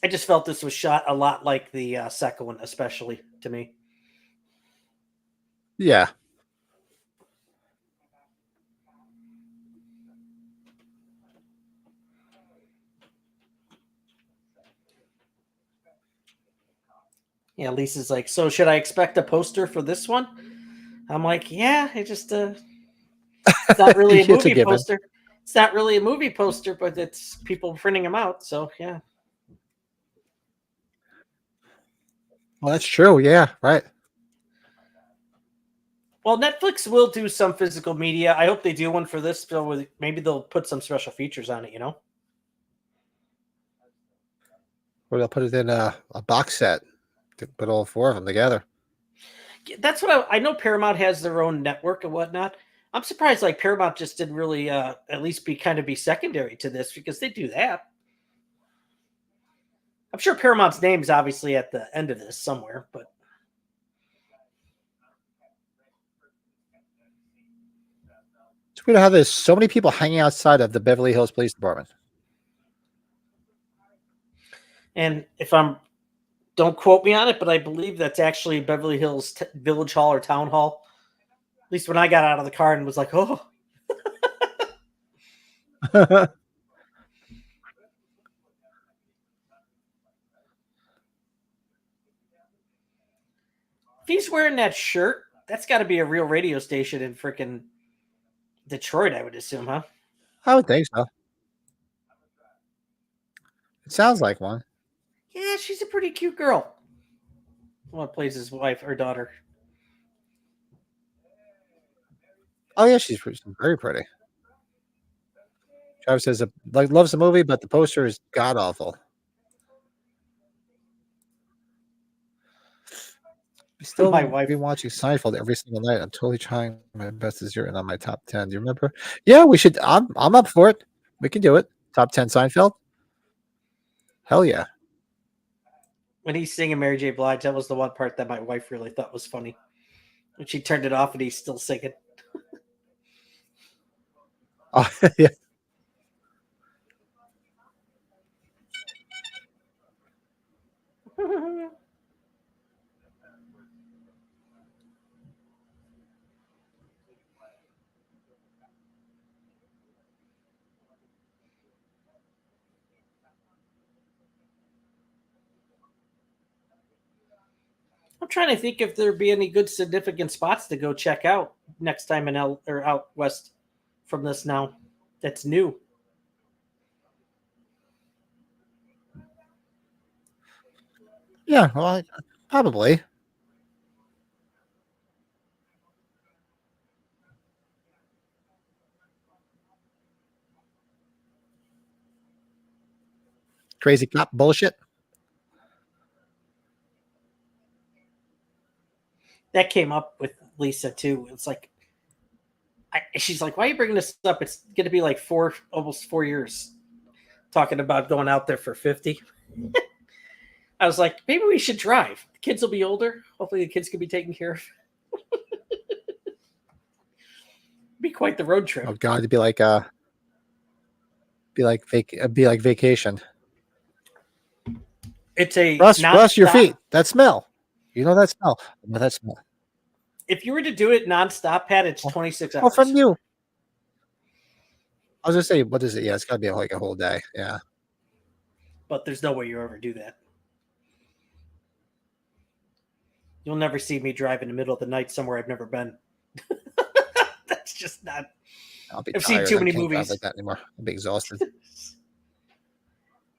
I just felt this was shot a lot like the second one, especially to me. Yeah. Yeah, Lisa's like, so should I expect a poster for this one? I'm like, yeah, it's not really a It's a movie given. poster. It's not really a movie poster, but it's people printing them out. So yeah. Well, that's true. Yeah, right. Well, Netflix will do some physical media. I hope they do one for this. So maybe they'll put some special features on it. Or they'll put it in a box set to put all four of them together. That's what I know. Paramount has their own network and whatnot. I'm surprised like Paramount just didn't really at least be secondary to this because they do that. I'm sure Paramount's name is obviously at the end of this somewhere, but It's weird how there's so many people hanging outside of the Beverly Hills Police Department. and don't quote me on it, but I believe that's actually Beverly Hills Village Hall or Town Hall. At least when I got out of the car and was like, oh. If he's wearing that shirt, that's got to be a real radio station in freaking Detroit, I would assume, huh? I would think so. It sounds like one. Yeah, she's a pretty cute girl. One plays his wife or daughter. Oh yeah, she's very pretty. Travis says loves the movie, but the poster is god awful. I still My wife. been watching Seinfeld every single night. I'm totally trying my best to zero in on my top 10. Do you remember? Yeah, we should. I'm up for it. We can do it. Top 10 Seinfeld. Hell yeah. When he's singing Mary J. Blige, that was the one part that my wife really thought was funny. When she turned it off and he's still singing. Oh yeah. I'm trying to think if there'd be any good significant spots to go check out next time in or out west from this now. That's new. Yeah, well, probably. Crazy cop bullshit. That came up with Lisa too. It's like, she's like, "Why are you bringing this up? It's going to be like almost 4 years, talking about going out there for 50." I was like, maybe we should drive. The kids will be older. Hopefully, the kids can be taken care of. Be quite the road trip. Oh god, it'd be like vacation. It's a Russ, your feet. That smell. You know that smell. No, that smell. If you were to do it nonstop, Pat, it's 26 hours. Oh, from you. I was gonna say, what is it? Yeah, it's gotta be like a whole day. Yeah. But there's no way you ever do that. You'll never see me drive in the middle of the night somewhere I've never been. That's just not. I've seen too many movies like that anymore. I'll be exhausted.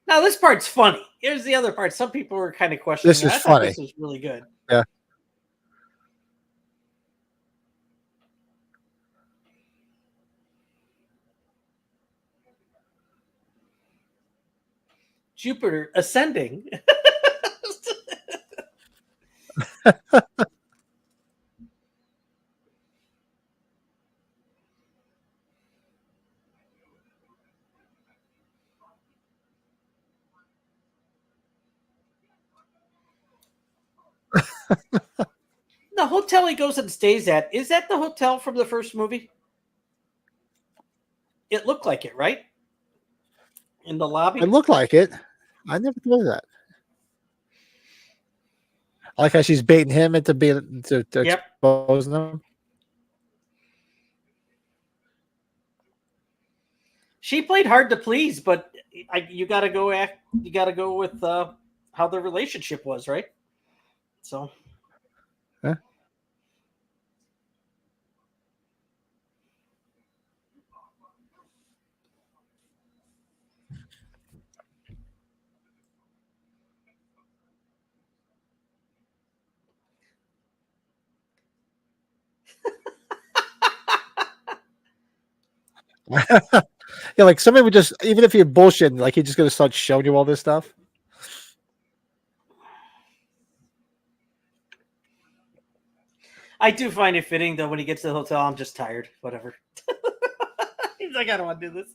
Now this part's funny. Here's the other part. Some people were kind of questioning. This is funny. This was really good. Yeah. Jupiter ascending. The hotel he goes and stays at, is that the hotel from the first movie? It looked like it, right? In the lobby? It looked like it. I never thought of that. I like how she's baiting him into being to Yep. exposing them. She played hard to please, but you got to go with how the relationship was, right? So. Yeah. Yeah, like somebody would just, even if you're bullshitting, like he's just gonna start showing you all this stuff. I do find it fitting though when he gets to the hotel, I'm just tired. Whatever. He's like, I don't want to do this.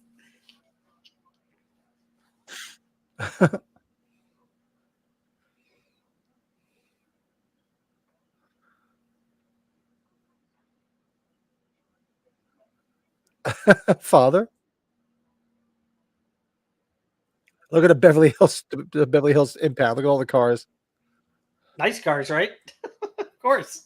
Father, look at the Beverly Hills impound. Look at all the cars. Nice cars, right? Of course.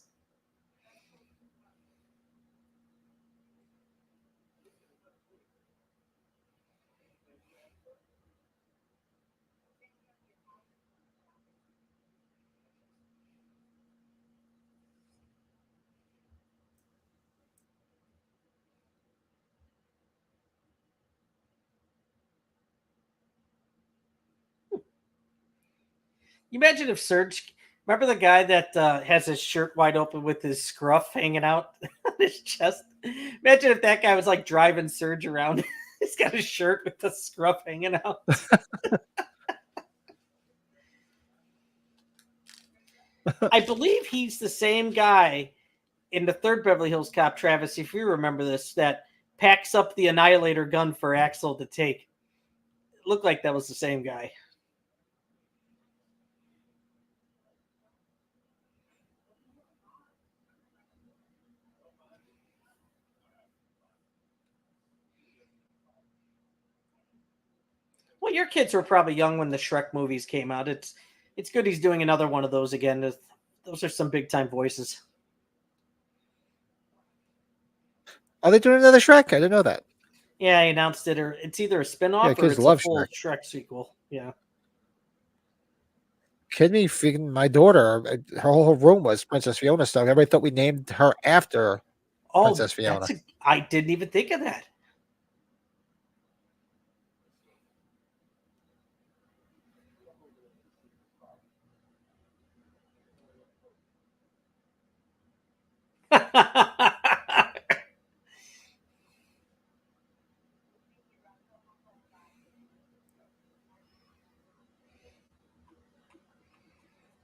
You imagine if Serge, remember the guy that has his shirt wide open with his scruff hanging out on his chest? Imagine if that guy was like driving Serge around. He's got his shirt with the scruff hanging out. I believe he's the same guy in the third Beverly Hills Cop, Travis, if you remember this, that packs up the Annihilator gun for Axel to take. It looked like that was the same guy. Well, your kids were probably young when the Shrek movies came out. It's good he's doing another one of those again. Those are some big time voices. Are they doing another Shrek? I didn't know that. Yeah, he announced it, or it's either a spinoff or kids it's a love full Shrek. Shrek sequel. Yeah. Kidding me? Freaking my daughter, her whole room was Princess Fiona stuff. Everybody thought we named her after Princess Fiona. I didn't even think of that.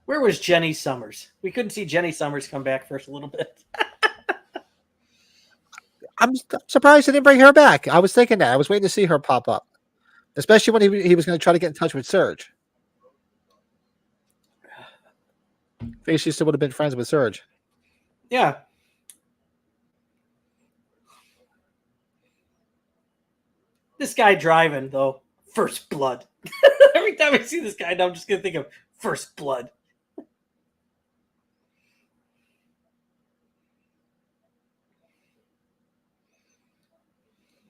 Where was Jenny Summers? We couldn't see Jenny Summers come back for a little bit. I'm surprised they didn't bring her back. I was thinking that. I was waiting to see her pop up, especially when he was going to try to get in touch with Serge. I think she still would have been friends with Serge. Yeah. This guy driving, though, First Blood. Every time I see this guy, I'm just going to think of First Blood.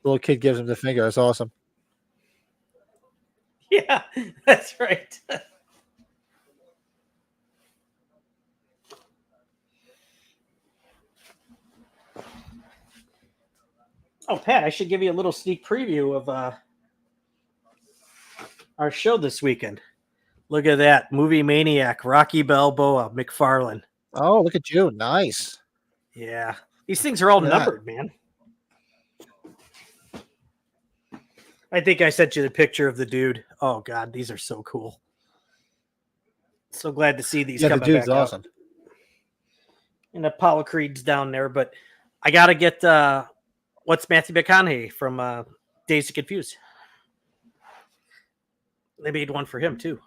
The little kid gives him the finger. That's awesome. Yeah, that's right. Oh, Pat, I should give you a little sneak preview of our show this weekend. Look at that. Movie Maniac, Rocky Balboa, McFarlane. Oh, look at you. Nice. Yeah. These things are all Look at that. numbered, man. I think I sent you the picture of the dude. Oh God, these are so cool. So glad to see these Yeah, the coming dude's back awesome. out. And Apollo Creed's down there, but I gotta get what's Matthew McConaughey from Dazed and Confused. They made one for him too.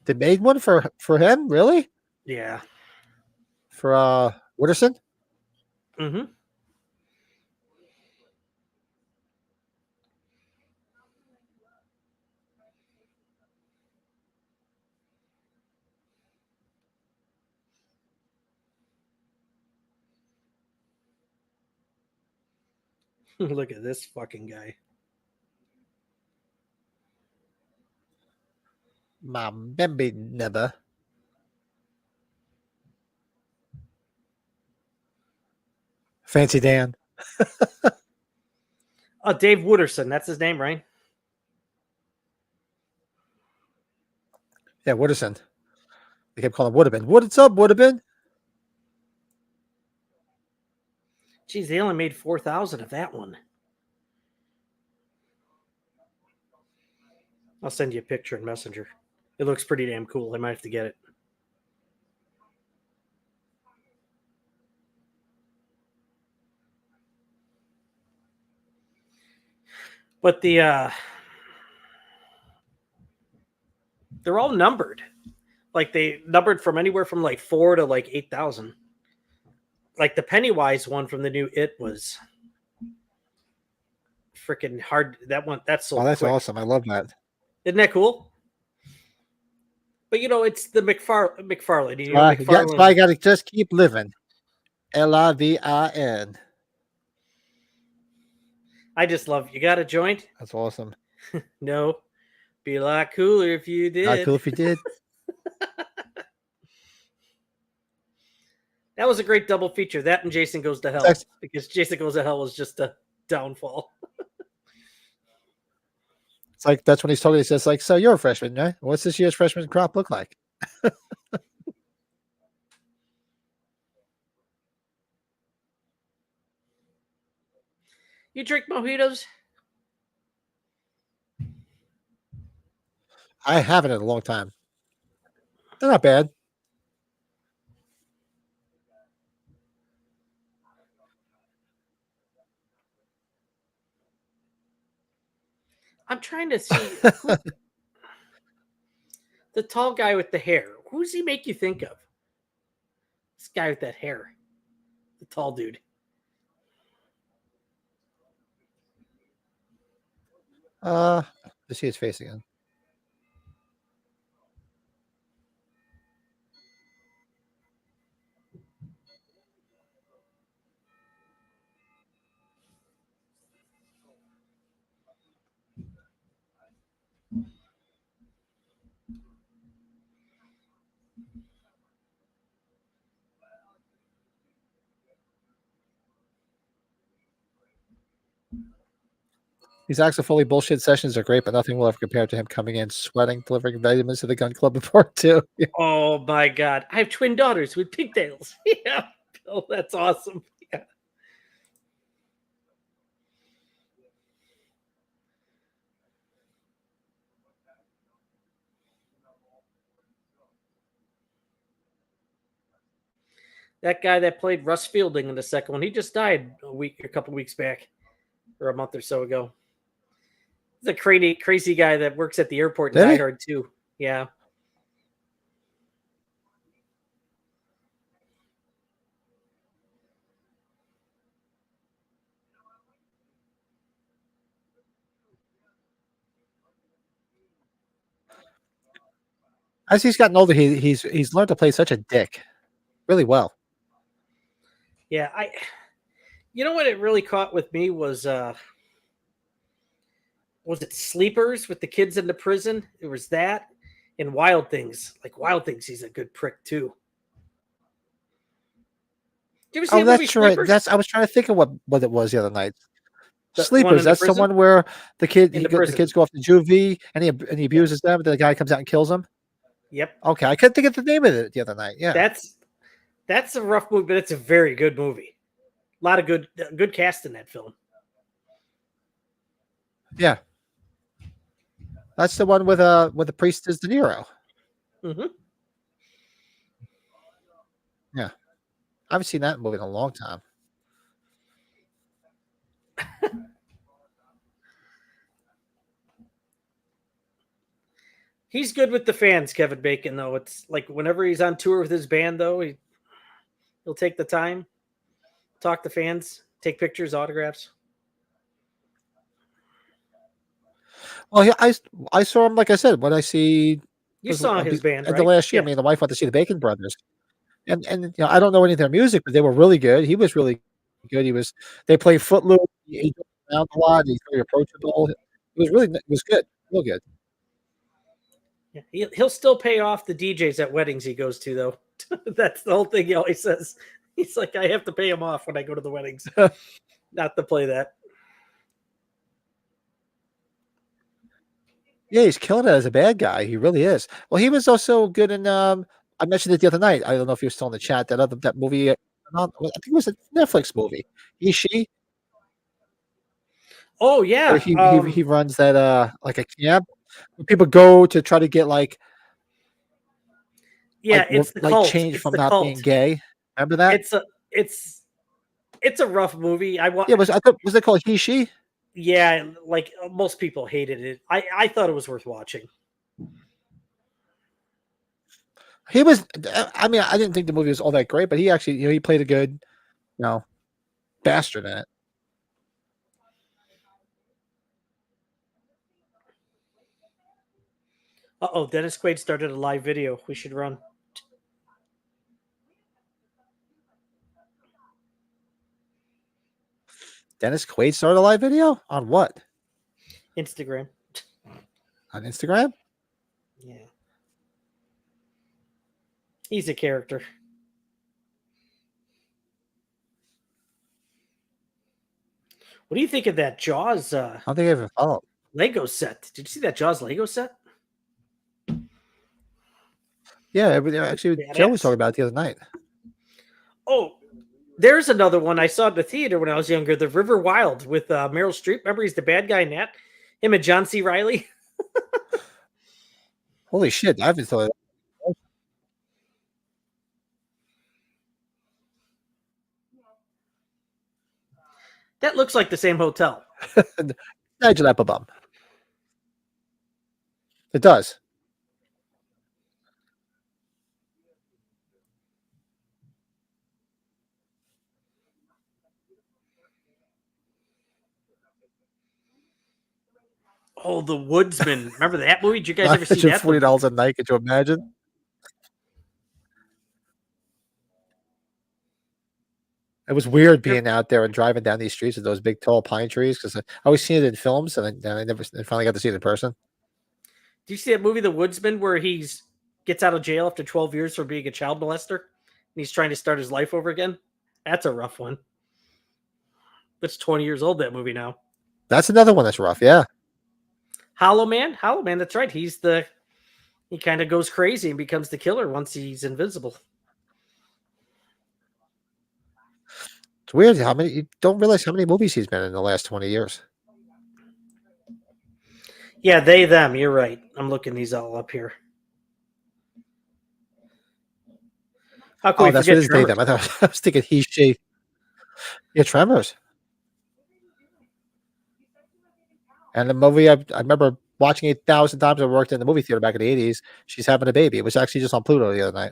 They made one for him, really? Yeah. For Wooderson? Mm-hmm. Look at this fucking guy. My baby never. Fancy Dan. Oh, Dave Wooderson. That's his name, right? Yeah, Wooderson. They kept calling him Woodabin. What's up, Woodabin? Geez, they only made 4,000 of that one. I'll send you a picture in Messenger. It looks pretty damn cool. I might have to get it. But they're all numbered. Like they numbered from anywhere from like 4 to like 8,000. Like the Pennywise one from the new It was freaking hard. That's so Oh, that's quick. awesome. I love that. Isn't that cool? But it's the McFarlane. That's why I got to just keep living. Livin. I just love you. Got a joint? That's awesome. No. Be a lot cooler if you did. Not cool if you did. That was a great double feature. That and Jason Goes to Hell. Because Jason Goes to Hell was just a downfall. It's like that's when he's talking. He says, like, so you're a freshman, right? What's this year's freshman crop look like? You drink mojitos? I haven't in a long time. They're not bad. I'm trying to see the tall guy with the hair. Who does he make you think of? This guy with that hair. The tall dude. Let's see his face again. These Axel Foley bullshit sessions are great, but nothing will ever compare to him coming in, sweating, delivering vitamins to the gun club in part 2. Yeah. Oh my God. I have twin daughters with pigtails. Yeah. Oh, that's awesome. Yeah. That guy that played Russ Fielding in the second one, he just died a couple weeks back, or a month or so ago. He's a crazy guy that works at the airport in Die Hard too. Yeah. As he's gotten older, he's learned to play such a dick really well. Yeah, you know what it really caught with me was it Sleepers with the kids in the prison? It was that and Wild Things. Like Wild Things, he's a good prick too. Did you ever see the movie That's right. Sleepers? I was trying to think of what it was the other night. The one in Sleepers. the That's the prison? one where the In the kids go off to juvie and he abuses them, and then the guy comes out and kills them. Yep. Okay, I couldn't think of the name of it the other night. Yeah, That's a rough movie, but it's a very good movie. A lot of good cast in that film. Yeah, that's the one with the priest as De Niro. Hmm. Yeah, I haven't seen that movie in a long time. He's good with the fans, Kevin Bacon. Though it's like whenever he's on tour with his band, though he'll take the time, talk to fans, take pictures, autographs. Well, I saw him, like I said, when I see You saw his band, at the right? last year. Yeah. Me and the wife went to see the Bacon Brothers, and I don't know any of their music, but they were really good. He was really good. They played Footloose. He jumped around a lot. He's very approachable. It was good, real good. Yeah. He'll still pay off the DJs at weddings he goes to, though. That's the whole thing he always says. He's like, I have to pay him off when I go to the weddings, not to play that. Yeah, he's killing it as a bad guy. He really is. Well, he was also good in. I mentioned it the other night. I don't know if you were still in the chat. That movie. I think it was a Netflix movie. She, Oh where yeah, he runs that like a camp where people go to try to get yeah. It's the cult. change It's from the not cult. being gay. Remember that? It's a rough movie. Yeah, was it called He She? Yeah, like most people hated it. I thought it was worth watching. He was. I mean, I didn't think the movie was all that great, but he actually, he played a good, bastard in it. Oh, Dennis Quaid started a live video. We should run. Dennis Quaid started a live video on what? Instagram. On Instagram? Yeah. He's a character. What do you think of that Jaws I don't think I ever followed. Lego set? Did you see that Jaws Lego set? Yeah, actually, Joe was Badass. talking about it the other night. Oh, there's another one I saw at the theater when I was younger. The River Wild with Meryl Streep. Remember, he's the bad guy in that. Him and John C. Reilly. Holy shit! I haven't thought. That looks like the same hotel. Nigel Applebaum. It does. Oh, The Woodsman. Remember that movie? Did you guys ever see that? $40 a night. Could you imagine? It was weird being out there and driving down these streets with those big, tall pine trees because I always seen it in films and I never finally got to see it in person. Do you see that movie, The Woodsman, where he's gets out of jail after 12 years for being a child molester and he's trying to start his life over again? That's a rough one. That's 20 years old, that movie now. That's another one that's rough. Yeah. Hollow Man, that's right. He kind of goes crazy and becomes the killer once he's invisible. It's weird you don't realize how many movies he's been in the last 20 years. Yeah, they, them. You're right. I'm looking these all up here. How can we that's forget what it is, they, Tremors? them. I was thinking he, she. Yeah, Tremors. And the movie, I remember watching it 1,000 times. I worked in the movie theater back in the 80s. She's having a baby. It was actually just on Pluto the other night.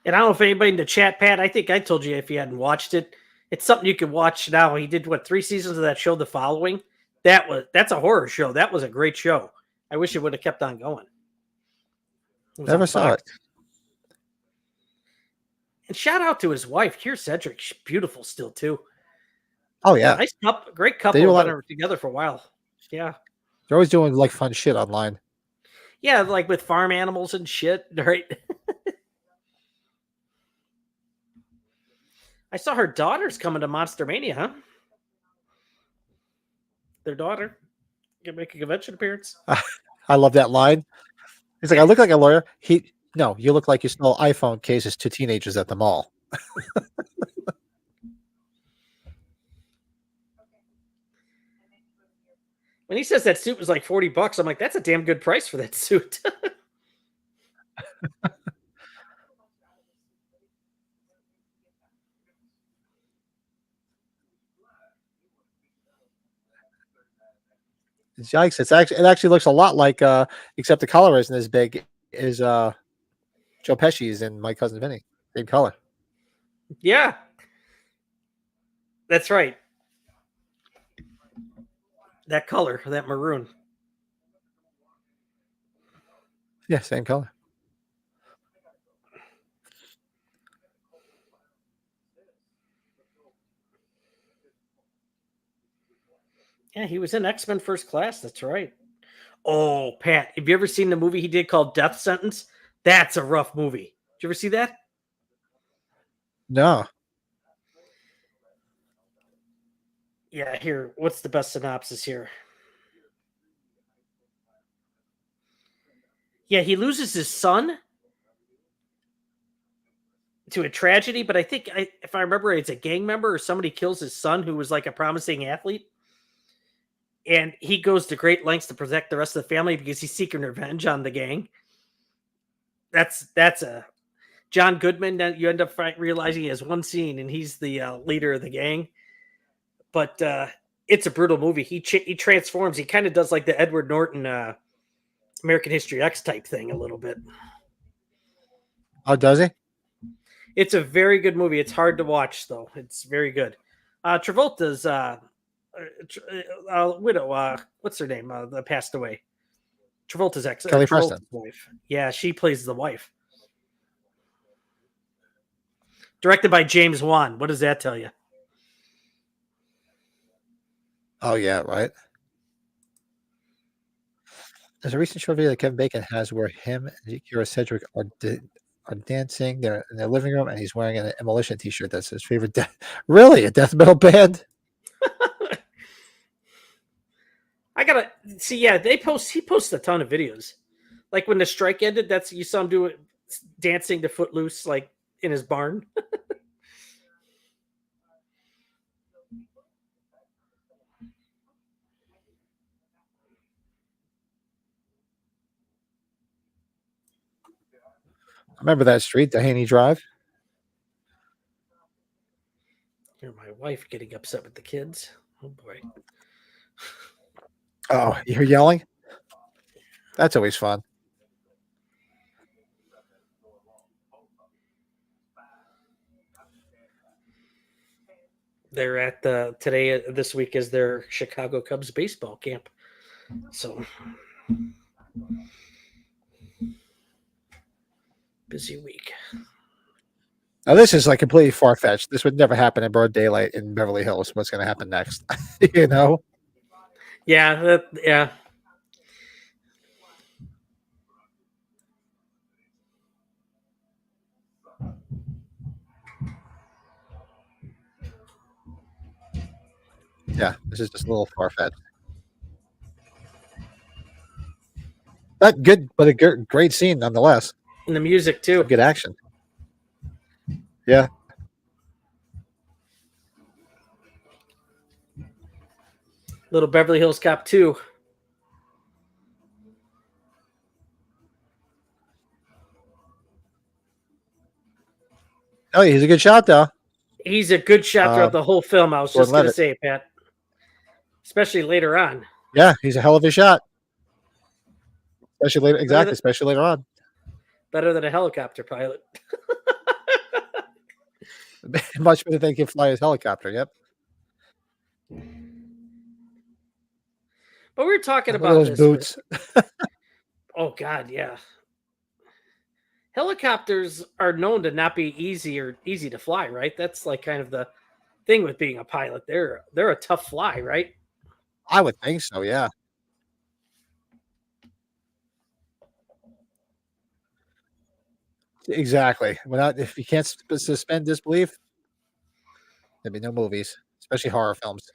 And I don't know if anybody in the chat, Pat, I think I told you if you hadn't watched it, it's something you can watch now. He did 3 seasons of that show, The Following. That's a horror show. That was a great show. I wish it would have kept on going. Never saw it. And shout out to his wife, Keir Cedric. She's beautiful still too. Oh yeah, nice couple, great couple. Been together for a while. Yeah, they're always doing like fun shit online. Yeah, like with farm animals and shit, right? I saw her daughter's coming to Monster Mania, huh? Their daughter can make a convention appearance. I love that line. He's like, I look like a lawyer. No, you look like you sell iPhone cases to teenagers at the mall. When he says that suit was like $40, I'm like, that's a damn good price for that suit. Yikes! It actually looks a lot like except the color isn't as big as Joe Pesci's in My Cousin Vinny. Same color. Yeah, that's right. That color, that maroon. Yeah, same color. Yeah, he was in X-Men First Class. That's right. Oh, Pat, have you ever seen the movie he did called Death Sentence? That's a rough movie. Did you ever see that? No. Yeah, here. What's the best synopsis here? Yeah, he loses his son to a tragedy, but I think, if I remember, it's a gang member or somebody kills his son who was like a promising athlete. And he goes to great lengths to protect the rest of the family because he's seeking revenge on the gang. That's a John Goodman. That you end up realizing he has one scene and he's the leader of the gang. But it's a brutal movie. He transforms. He kind of does like the Edward Norton American History X type thing a little bit. Oh, does he? It's a very good movie. It's hard to watch though. It's very good. Travolta's widow. What's her name? That passed away. Travolta's ex. Kelly Travolta's Preston. wife. Yeah, she plays the wife. Directed by James Wan. What does that tell you? Oh yeah, right. There's a recent short video that Kevin Bacon has where him and Kira Sedgwick are dancing. They're in their living room, and he's wearing an Demolition T-shirt that's his favorite. Really, a death metal band? I gotta see. Yeah, he posts a ton of videos. Like when the strike ended, that's you saw him do it, dancing to Footloose, like in his barn. Remember that street, Dehaney Drive? Hear my wife getting upset with the kids. Oh boy. Oh, you're yelling? That's always fun. They're at this week is their Chicago Cubs baseball camp. So busy week. Now this is like completely far fetched. This would never happen in broad daylight in Beverly Hills. What's going to happen next? You know? Yeah, yeah. Yeah, this is just a little far fetched. Not good, but a great scene nonetheless. And the music too. Some good action. Yeah. Little Beverly Hills Cop 2. Oh, he's a good shot though. He's a good shot throughout the whole film. I was just going to say, Pat. Especially later on. Yeah, he's a hell of a shot. Especially later, exactly. Especially later on. Better than a helicopter pilot. Much better than he can fly his helicopter. Yep. But we were talking about those this boots. Oh God, yeah. Helicopters are known to not be easy to fly, right? That's like kind of the thing with being a pilot. They're a tough fly, right? I would think so. Yeah. Exactly. If you can't suspend disbelief, there'd be no movies, especially horror films.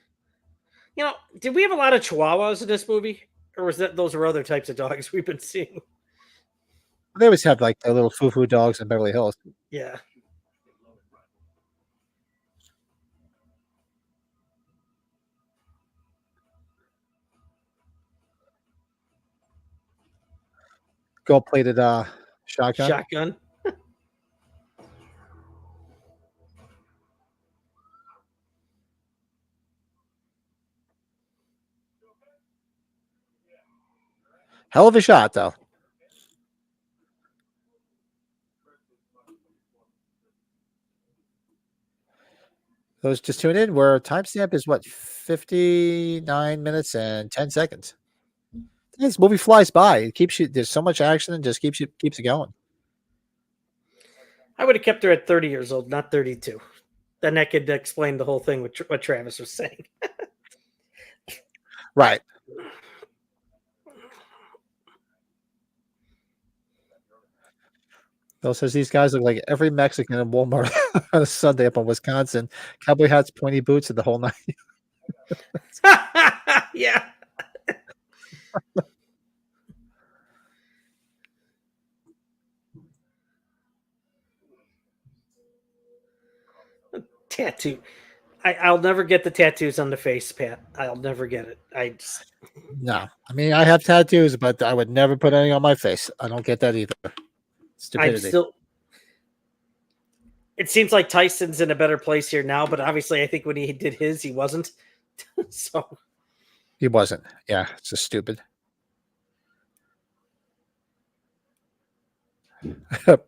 You know, did we have a lot of Chihuahuas in this movie, or was that those are other types of dogs we've been seeing? They always have like the little foo-foo dogs in Beverly Hills. Yeah. gold plated shotgun. Shotgun. Hell of a shot, though. Those just tune in. Where timestamp is what 59 minutes and 10 seconds. This movie flies by. It keeps you. There's so much action and just keeps it going. I would have kept her at 30 years old, not 32. Then that could explain the whole thing with what Travis was saying. Right. Bill says these guys look like every Mexican in Walmart on a Sunday up in Wisconsin. Cowboy hats, pointy boots, and the whole nine. Yeah. Tattoo. I'll never get the tattoos on the face, Pat. I'll never get it. No, I mean I have tattoos, but I would never put any on my face. I don't get that either. I'm Stupidity. still. It seems like Tyson's in a better place here now, but obviously, I think when he did his, he wasn't. So He wasn't. Yeah, it's just stupid.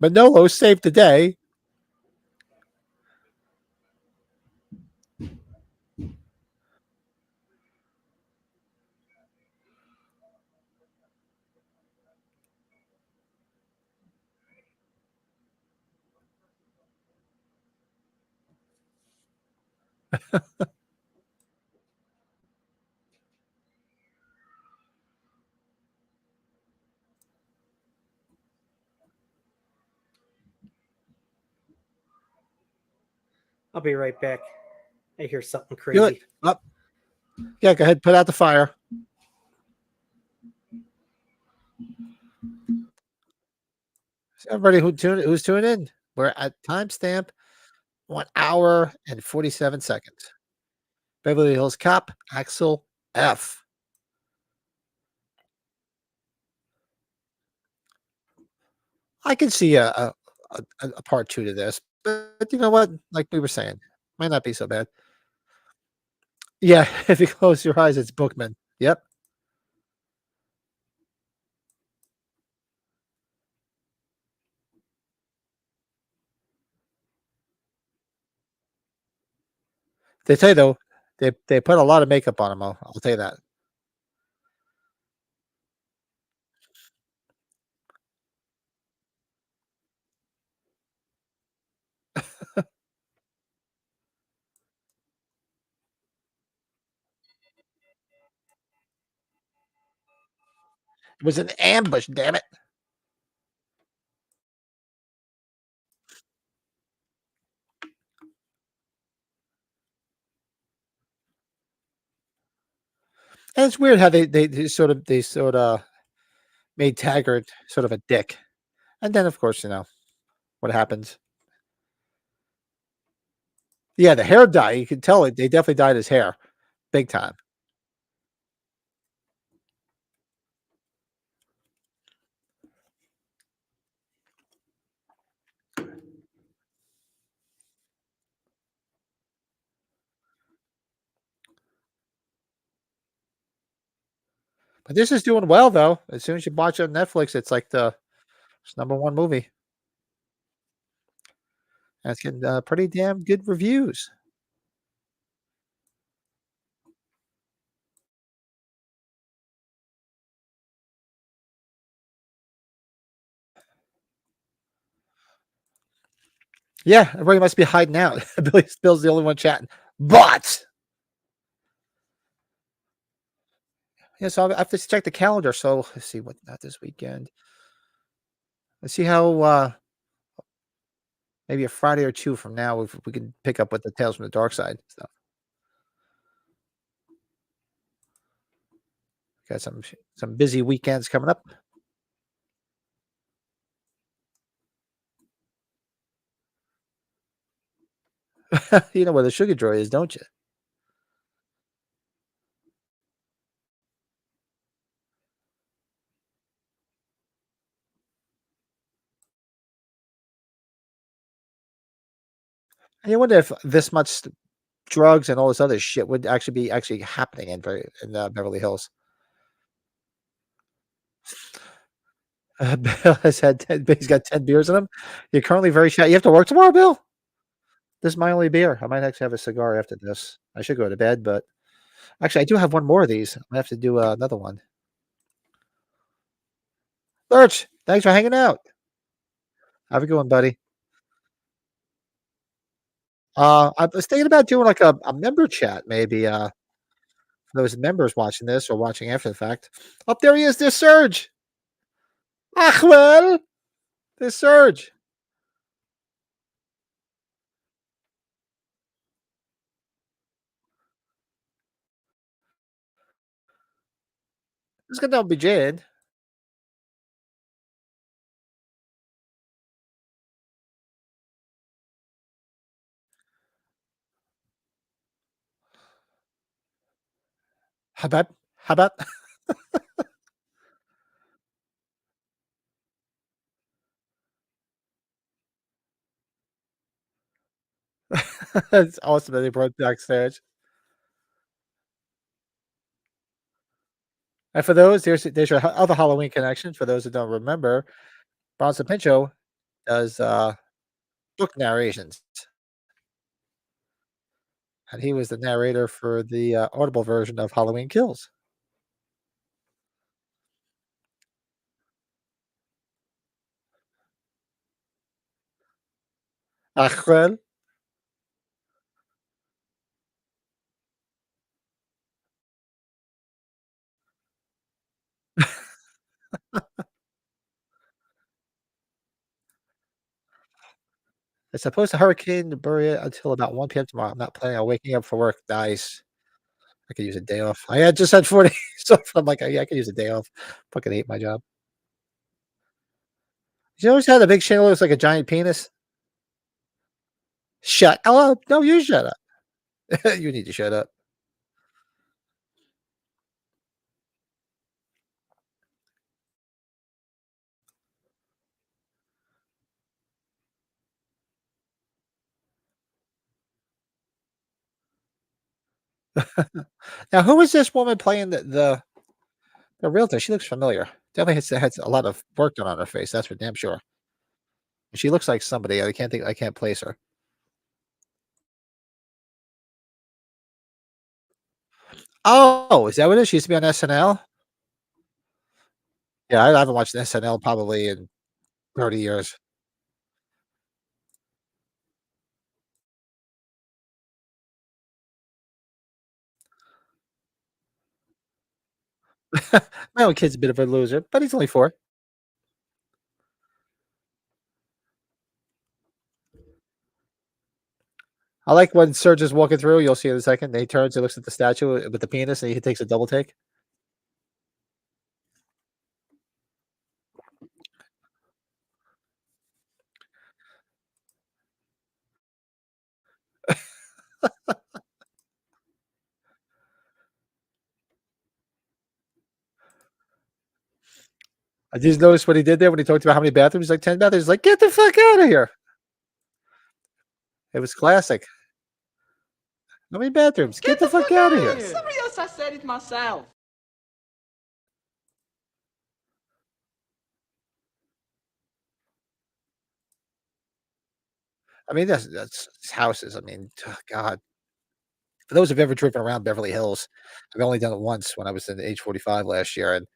Manolo saved the day. I'll be right back. I hear something Do it. crazy. Up. Yeah, go ahead. Put out the fire. Everybody who's tuning in, we're at timestamp 1 hour and 47 seconds. Beverly Hills Cop, Axel F. I can see a part 2 to this, but you know what? Like we were saying, might not be so bad. Yeah, if you close your eyes, it's Bookman. Yep. They tell you though, they put a lot of makeup on him. I'll tell you that. It was an ambush, damn it. And it's weird how they sort of made Taggart sort of a dick. And then of course, what happens. Yeah, the hair dye, you can tell it they definitely dyed his hair. Big time. But this is doing well though. As soon as you watch it on Netflix, it's like it's #1 movie. And it's getting pretty damn good reviews. Yeah, everybody must be hiding out. Bill's the only one chatting. But yeah, so I have to check the calendar. So let's see what not this weekend. Let's see how maybe a Friday or two from now if we can pick up with the Tales from the Dark Side stuff. Got some busy weekends coming up. You know where the sugar drawer is, don't you? And you wonder if this much drugs and all this other shit would actually be actually happening in Beverly Hills. Bill has had 10 he's got 10 beers in him. You're currently very shy. You have to work tomorrow, Bill? This is my only beer. I might actually have a cigar after this. I should go to bed, but actually, I do have one more of these. I have to do another one. Lurch, thanks for hanging out. Have a good one, buddy. I was thinking about doing like a member chat, maybe. For those members watching this or watching after the fact. Up there he is. There's Surge. Ah, well, there's Surge. This gonna be Jade. How about? How about? It's awesome that they brought backstage. And for those, there's your other Halloween connection. For those who don't remember, Bronson Pinchot does book narrations, and he was the narrator for the Audible version of Halloween Kills. Ah, well. It's supposed to hurricane to bury it until about 1 p.m. tomorrow. I'm not planning on waking up for work. Nice. I could use a day off. I had just had 4 days off. I'm like, yeah, I could use a day off. Fucking hate my job. You always had a big chin that looks like a giant penis? Shut up. No, you shut up. You need to shut up. Now, who is this woman playing the realtor? She looks familiar. Definitely has a lot of work done on her face. That's for damn sure. She looks like somebody. I can't place her. Oh, is that what it is? She used to be on SNL? Yeah, I haven't watched SNL probably in 30 years. My own kid's a bit of a loser, but he's only 4. I like when Serge is walking through, you'll see in a second, and he turns and looks at the statue with the penis, and he takes a double take. I just noticed what he did there when he talked about how many bathrooms, he's like 10 bathrooms. He's like, "Get the fuck out of here." It was classic. How many bathrooms? Get the fuck out of here. Somebody else, I said it myself. I mean, that's houses. I mean, God. For those who've ever driven around Beverly Hills, I've only done it once when I was in age 45 last year, and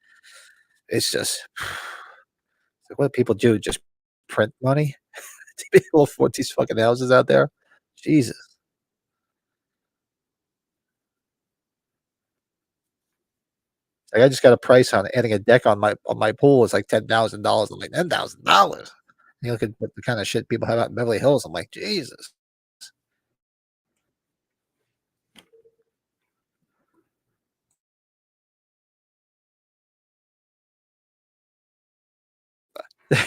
it's just like, what do people do? Just print money to be able to afford these fucking houses out there? Jesus. Like I just got a price on adding a deck on my pool. It's like $10,000. I'm like, $10,000. You look at the kind of shit people have out in Beverly Hills. I'm like, Jesus.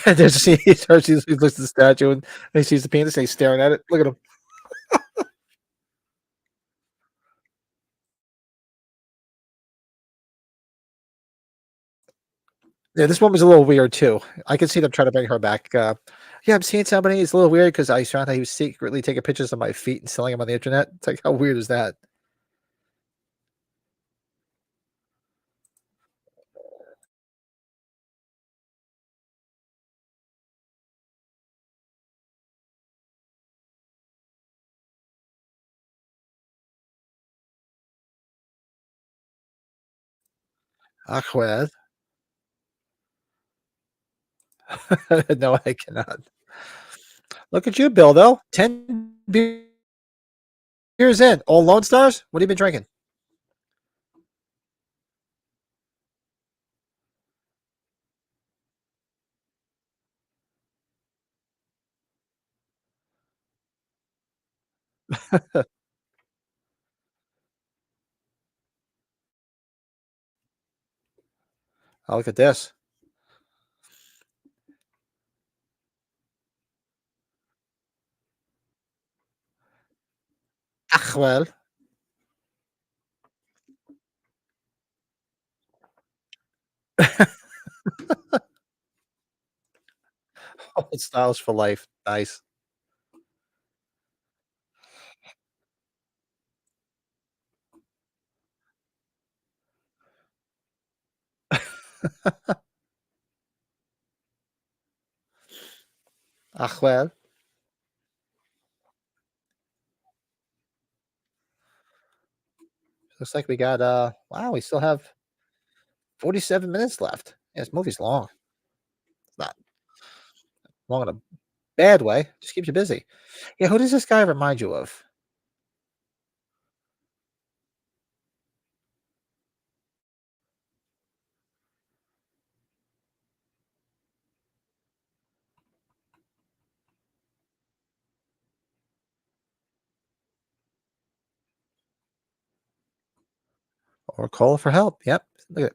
There's he looks at the statue and he sees the penis and he's staring at it. Look at him. Yeah, this woman's a little weird too. I can see them trying to bring her back. Yeah, I'm seeing somebody. It's a little weird because I found out he was secretly taking pictures of my feet and selling them on the internet. It's like, how weird is that? Awkward. No, I cannot. Look at you, Bill, though. 10 beers in. All Lone Stars? What have you been drinking? Oh, look at this. Well. Old styles for life. Nice. Well. Looks like we got wow, we still have 47 minutes left. Yeah, this movie's long. It's not long in a bad way. Just keeps you busy. Yeah, who does this guy remind you of? Or call for help. Yep. Look at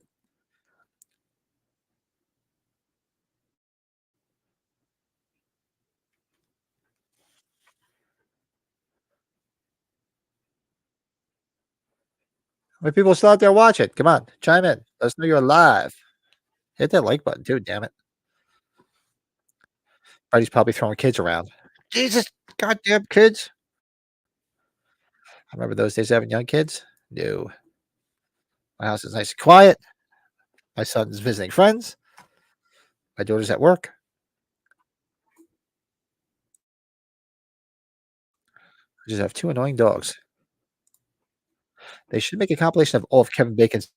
how many people are still out there watching? Come on, chime in. Let us know you're live. Hit that like button too, damn it. Buddy's probably throwing kids around. Jesus, goddamn kids. I remember those days having young kids. No. My house is nice and quiet. My son's visiting friends. My daughter's at work. I just have two annoying dogs. They should make a compilation of all of Kevin Bacon's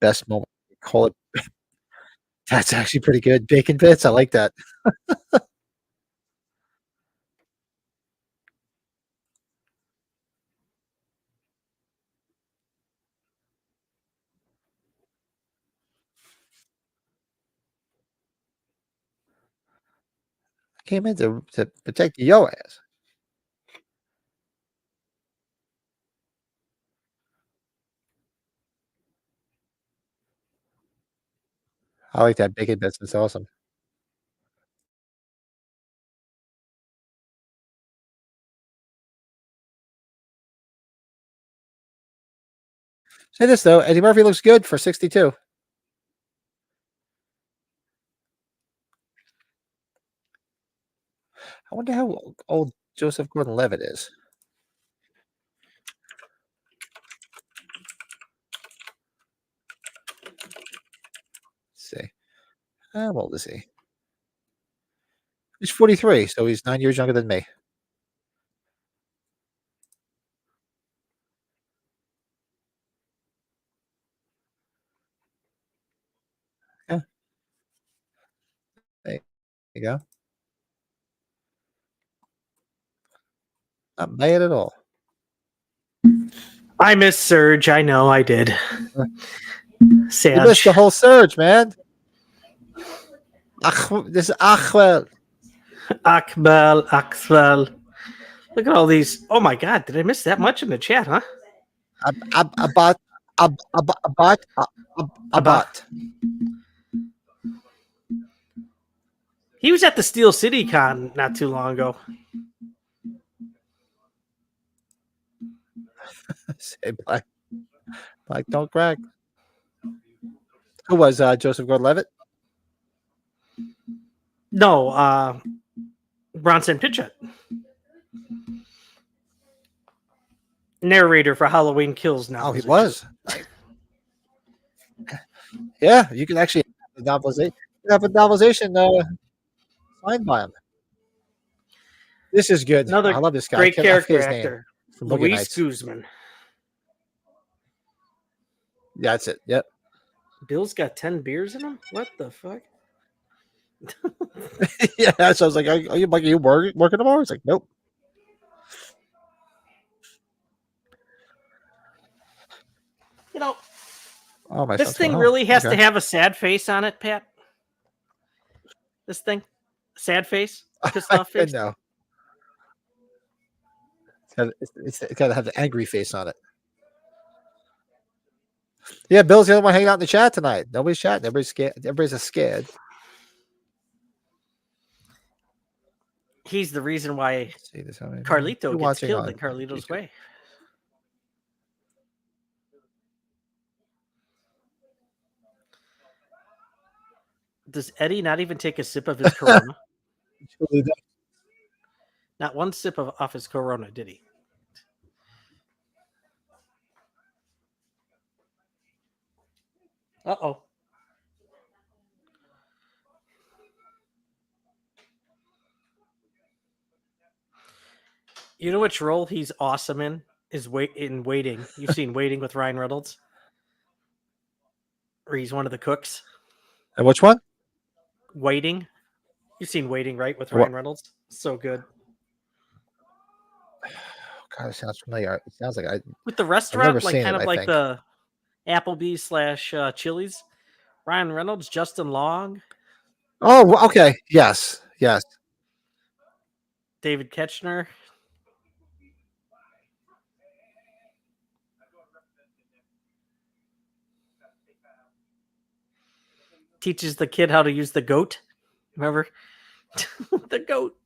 best moments. Call it. That's actually pretty good. Bacon bits. I like that. I came in to protect your ass. I like that bacon bits. It's awesome. Say this though, Eddie Murphy looks good for 62. I wonder how old Joseph Gordon-Levitt is. Let's see. How old is he? He's 43, so he's 9 years younger than me. Yeah, there you go. Not bad at all. I miss Surge. I know I did. You missed the Sad. whole surge, man. This is Achwell. Akbel, Axel. Look at all these. Oh my God. Did I miss that much in the chat, huh? About about. He was at the Steel City Con not too long ago. Say black don't crack. Who was Joseph Gordon-Levitt? No, Bronson Pinchot, narrator for Halloween Kills now. Oh, he was. Nice. Yeah, you can actually have a novelization. Have a novelization signed by him. This is good. Another I love this guy. great I forget character his name actor, from Boogie Luis Nights. Guzman. Yeah, that's it. Yep. Bill's got 10 beers in him. What the fuck? Yeah. So I was like, are you working tomorrow? It's like, nope. You know, Oh, my this son's thing coming really home. has to Okay. have a sad face on it, Pat. This thing, sad face, pissed off face. No. It's got to have the angry face on it. Yeah, Bill's the only one hanging out in the chat tonight. Nobody's chatting. Everybody's scared. Everybody's scared. He's the reason why Let's see this. How many Carlito you're gets watching killed on in Carlito's YouTube. way. Does Eddie not even take a sip of his Corona? Not one sip off his Corona, did he? Uh-oh. You know which role he's awesome in? Is in Waiting. You've seen Waiting with Ryan Reynolds? Or he's one of the cooks. And which one? Waiting. You've seen Waiting, right? With What? Ryan Reynolds? So good. God, it sounds familiar. It sounds like I. With the never restaurant, like seen kind it, of I like think. the Applebee's / Chili's. Ryan Reynolds, Justin Long, Oh, okay. Yes. Yes. David Ketchner. Teaches the kid how to use the goat. Remember? The goat.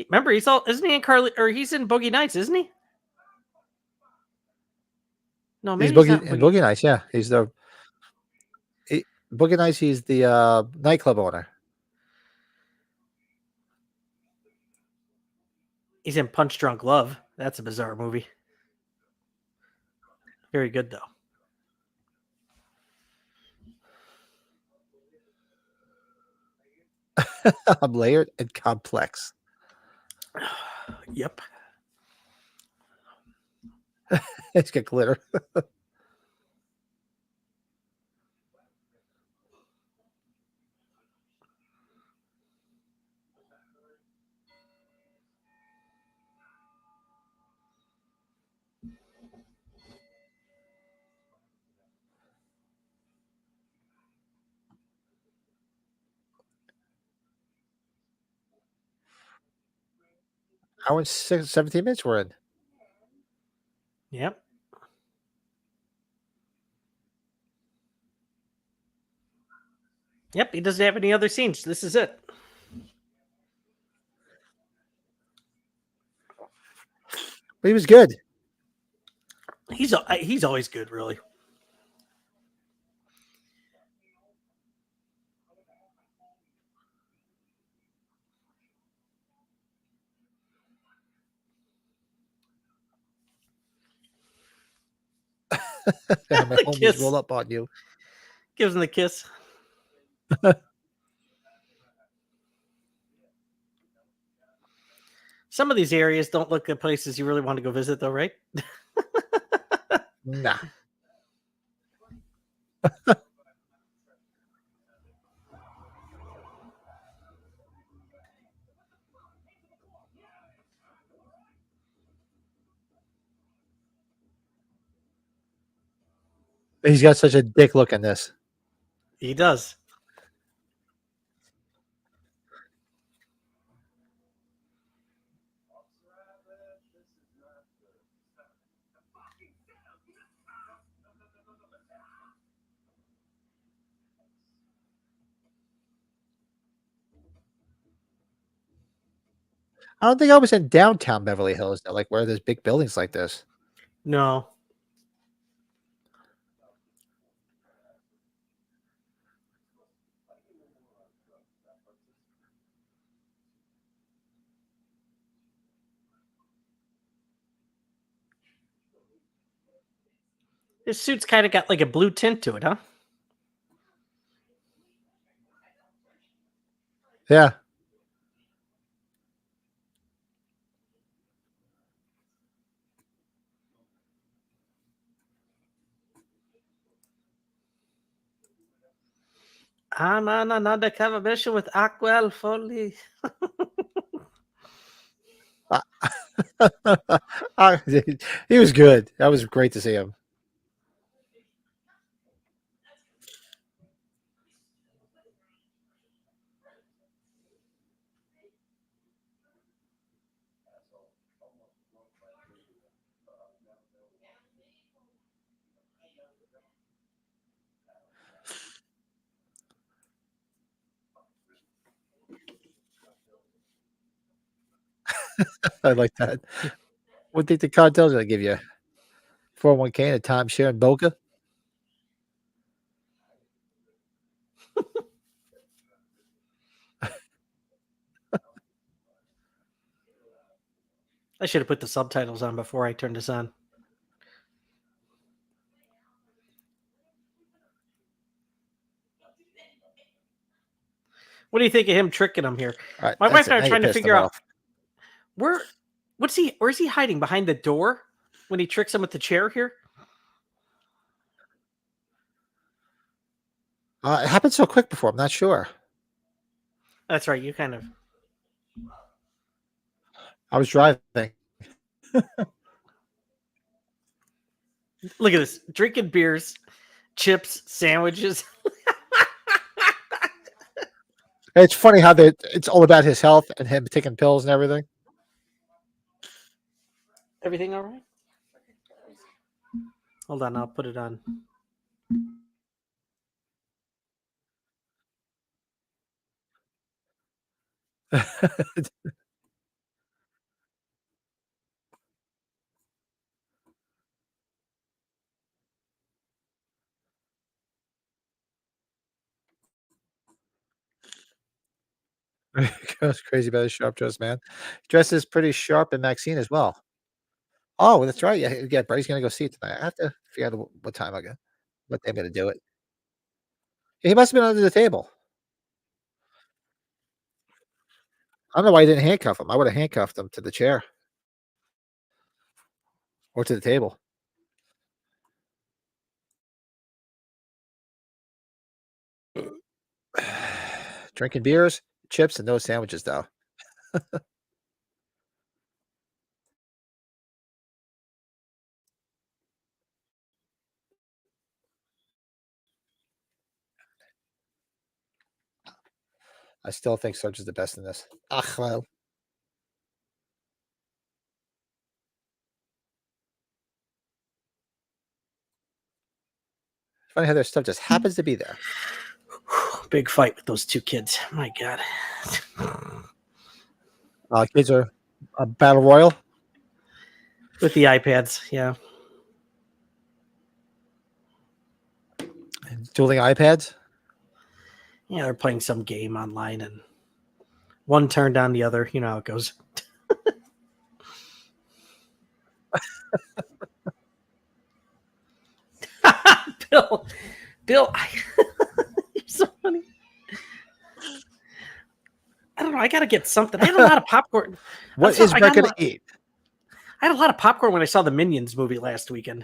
Remember, isn't he in Carly, or he's in Boogie Nights, isn't he? No, He's maybe he's not. in Boogie Nights. Yeah, he's the Boogie Nights. He's the nightclub owner. He's in Punch Drunk Love. That's a bizarre movie. Very good though. I'm layered and complex. Yep. It's got glitter. Hour and 17 minutes we're in. Yep. Yep. He doesn't have any other scenes. This is it. But he was good. He's always good, really. Yeah, my The homies kiss. roll up on you. Gives him the kiss. Some of these areas don't look like places you really want to go visit, though, right? Nah. He's got such a dick look in this. He does. I don't think I was in downtown Beverly Hills, though, like where there's big buildings like this. No. His suit's kind of got like a blue tint to it, huh? Yeah. I'm on an undercover mission with Aquel Foley. He was good. That was great to see him. I like that. What do you think the cartel's gonna give you? 401k and a timeshare in Boca? I should have put the subtitles on before I turned this on. What do you think of him tricking him here? All right, My that's wife and I it. are Now you trying to pissed him figure out off. where's he hiding behind the door when he tricks him with the chair here? It happened so quick before. I'm not sure. That's right. You kind of. I was driving. Look at this. Drinking beers, chips, sandwiches. It's funny how it's all about his health and him taking pills and everything. Everything all right? Hold on. I'll put it on. Goes crazy about his sharp dress, man. Dresses pretty sharp in Maxine as well. Oh, that's right. Yeah, Brady's gonna go see it tonight. I have to figure out what time I go. What day I'm gonna do it. He must have been under the table. I don't know why he didn't handcuff him. I would have handcuffed him to the chair or to the table. Drinking beers, chips, and no sandwiches, though. I still think Serge is the best in this. Ah, well. Funny how their stuff just happens to be there. Big fight with those two kids. My God. Kids are a battle royal. With the iPads. Yeah. Dueling iPads. Yeah, they're playing some game online and one turned on the other. You know how it goes. Bill, you're so funny. I don't know. I got to get something. I had a lot of popcorn. What is Brett going to eat? I had a lot of popcorn when I saw the Minions movie last weekend.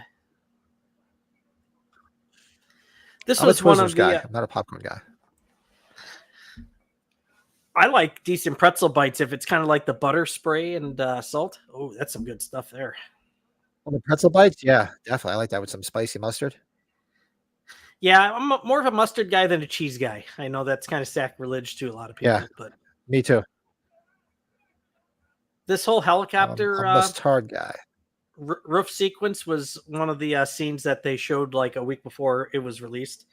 This was one of the. Guy. I'm not a popcorn guy. I like decent pretzel bites if it's kind of like the butter spray and salt. Oh, that's some good stuff there. Well, the pretzel bites, yeah, definitely. I like that with some spicy mustard. Yeah, I'm more of a mustard guy than a cheese guy. I know that's kind of sacrilege to a lot of people, but me too. This whole helicopter I'm a mustard guy. Roof sequence was one of the scenes that they showed like a week before it was released.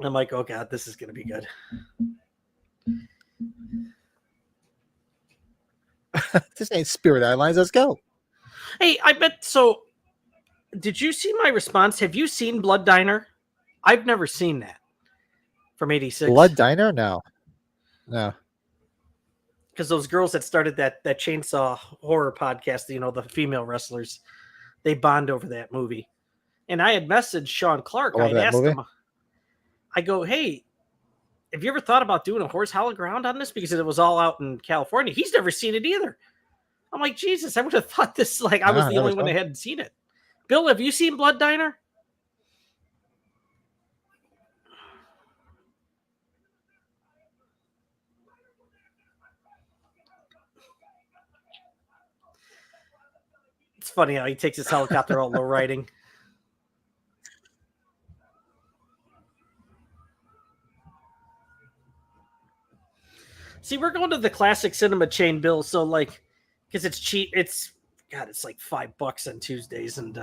I'm like, oh God, this is going to be good. This ain't Spirit Airlines. Let's go. Hey, I bet so. Did you see my response? Have you seen Blood Diner? I've never seen that from '86. Blood Diner? No. Because those girls that started that chainsaw horror podcast, you know, the female wrestlers, they bond over that movie. And I had messaged Sean Clark. I I love had that asked movie. him, I go, hey, have you ever thought about doing a horse hallowed ground on this? Because it was all out in California. He's never seen it either. I'm like, Jesus, I would have thought this, like, I was Nah, the never only one saw that it. hadn't seen it. Bill, have you seen Blood Diner? It's funny how he takes his helicopter all low riding. See, we're going to the classic cinema chain, Bill. So, like, because it's cheap. It's like $5 on Tuesdays, and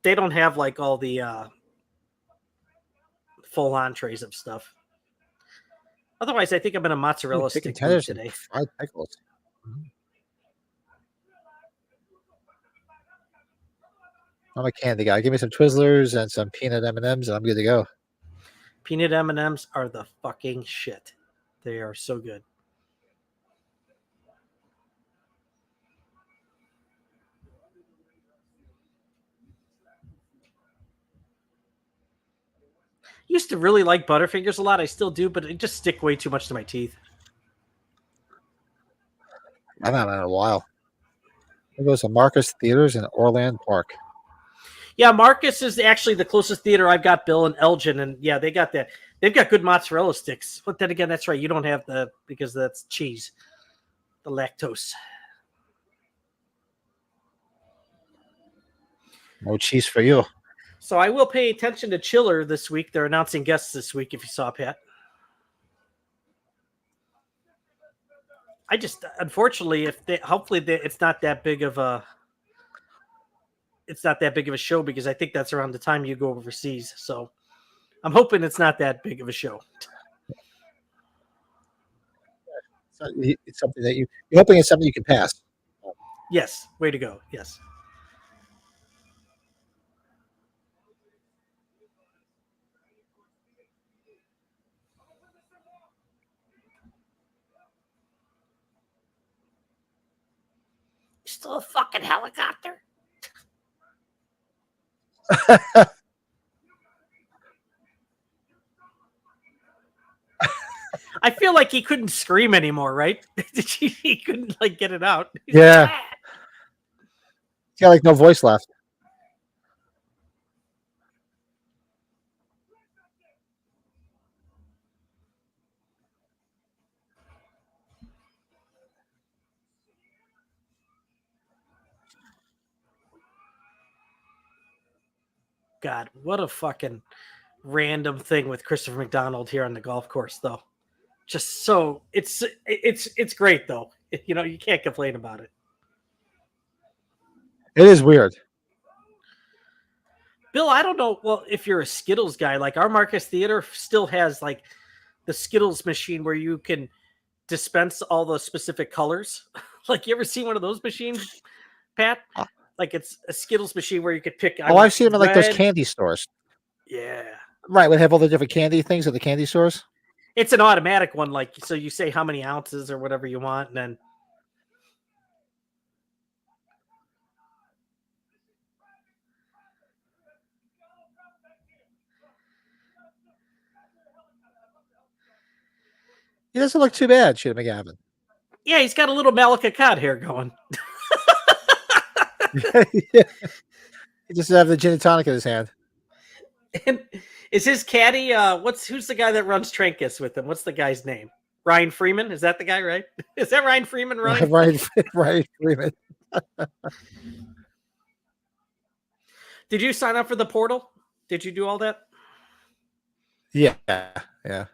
they don't have like all the full entrees of stuff. Otherwise, I think I'm in a mozzarella Chicken stick mood tenders and today. fried pickles. Mhm. I'm a candy guy. Give me some Twizzlers and some peanut M&Ms, and I'm good to go. Peanut M&Ms are the fucking shit. They are so good. Used to really like Butterfingers a lot. I still do, but it just stick way too much to my teeth. I haven't had it in a while. It goes to Marcus Theaters in Orland Park. Yeah, Marcus is actually the closest theater I've got, Bill, and Elgin, and yeah, they got that. They've got good mozzarella sticks. But then again, that's right. You don't have the, because that's cheese, the lactose. No cheese for you. So I will pay attention to Chiller this week. They're announcing guests this week. If you saw, Pat. I just, unfortunately, hopefully it's not that big of a show, because I think that's around the time you go overseas. So I'm hoping it's not that big of a show. It's something that you're hoping it's something you can pass. Yes, way to go. Yes. Still a fucking helicopter. I feel like he couldn't scream anymore, right? He couldn't like get it out. He's Yeah. like, "Ah." He's got like no voice left. God, what a fucking random thing with Christopher McDonald here on the golf course, though. Just so it's great though. You know, you can't complain about it. It is weird. Bill, I don't know. Well, if you're a Skittles guy, like our Marcus Theater still has like the Skittles machine where you can dispense all the specific colors. Like, you ever seen one of those machines, Pat? Like, it's a Skittles machine where you could pick. Oh, I've seen them in like those red. candy stores. Yeah. Right, we have all the different candy things at the candy stores. It's an automatic one, like, so you say how many ounces or whatever you want, and then He doesn't look too bad, Sheila McGavin. yeah, he's got a little Malika Cod hair going. Yeah. He just have the gin and tonic in his hand. And is his caddy who's the guy that runs Trancas with him? What's the guy's name? Ryan Freeman? Is that the guy, right? Is that Ryan Freeman, Ryan? Right, Freeman. Did you sign up for the portal? Did you do all that? Yeah. Yeah,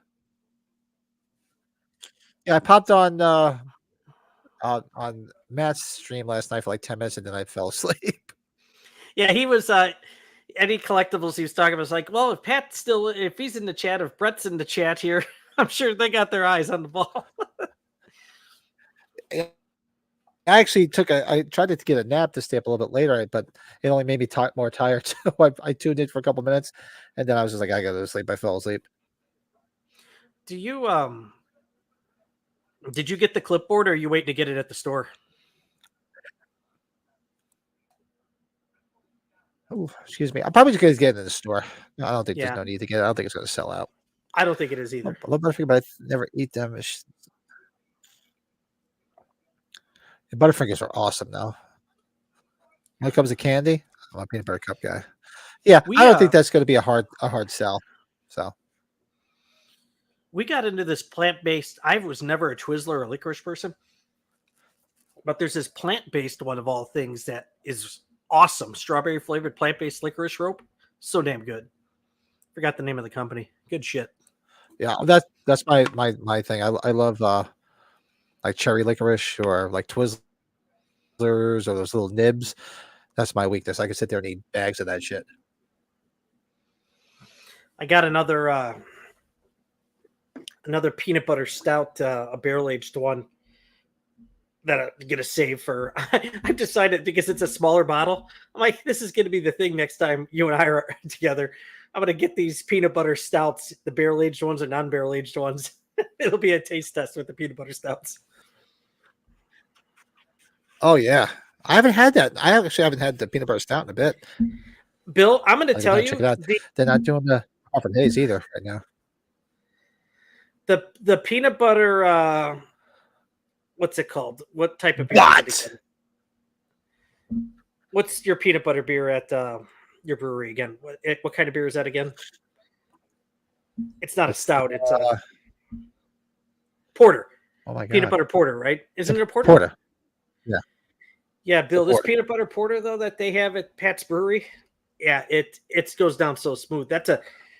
I popped on Matt's stream last night for like 10 minutes and then I fell asleep. Yeah, he was any collectibles he was talking about was like, well, if he's in the chat, if Brett's in the chat here, I'm sure they got their eyes on the ball. I actually I tried to get a nap to stay up a little bit later, but it only made me more tired. So I tuned in for a couple minutes and then I was just like, I gotta go to sleep. I fell asleep. Do you did you get the clipboard, or are you waiting to get it at the store? Oh, excuse me. I'm probably just gonna get it in the store. No, I don't think Yeah. there's no need to get it. I don't think it's gonna sell out. I don't think it is either. I love Butterfinger, but I never eat them. The Butterfingers are awesome now. When it comes to candy, I'm a peanut butter cup guy. Yeah, We I don't think that's gonna be a hard sell. So we got into this plant-based. I was never a Twizzler or licorice person, but there's this plant-based one of all things that is awesome. Strawberry flavored plant-based licorice rope. So damn good. Forgot the name of the company. Good shit. yeah, that's my thing. I love like cherry licorice or like Twizzlers or those little nibs. That's my weakness. I can sit there and eat bags of that shit. I got another peanut butter stout, a barrel aged one that I'm gonna save for. I've decided because it's a smaller bottle. I'm like, this is gonna be the thing next time you and I are together. I'm gonna get these peanut butter stouts, the barrel aged ones or non barrel aged ones. It'll be a taste test with the peanut butter stouts. Oh yeah, I haven't had that. I actually haven't had the peanut butter stout in a bit. Bill, I'm gonna I tell gotta you check it out. They're not doing the proper days either right now. the peanut butter. What's it called? What type of beer? Is it again? What's your peanut butter beer at your brewery again? What kind of beer is that again? It's not a stout. It's a porter. Oh my god, Peanut butter porter, right? Isn't it a porter? porter. Yeah, Yeah, Bill. This porter. peanut butter porter though that they have at Pat's Brewery, yeah, it goes down so smooth. That's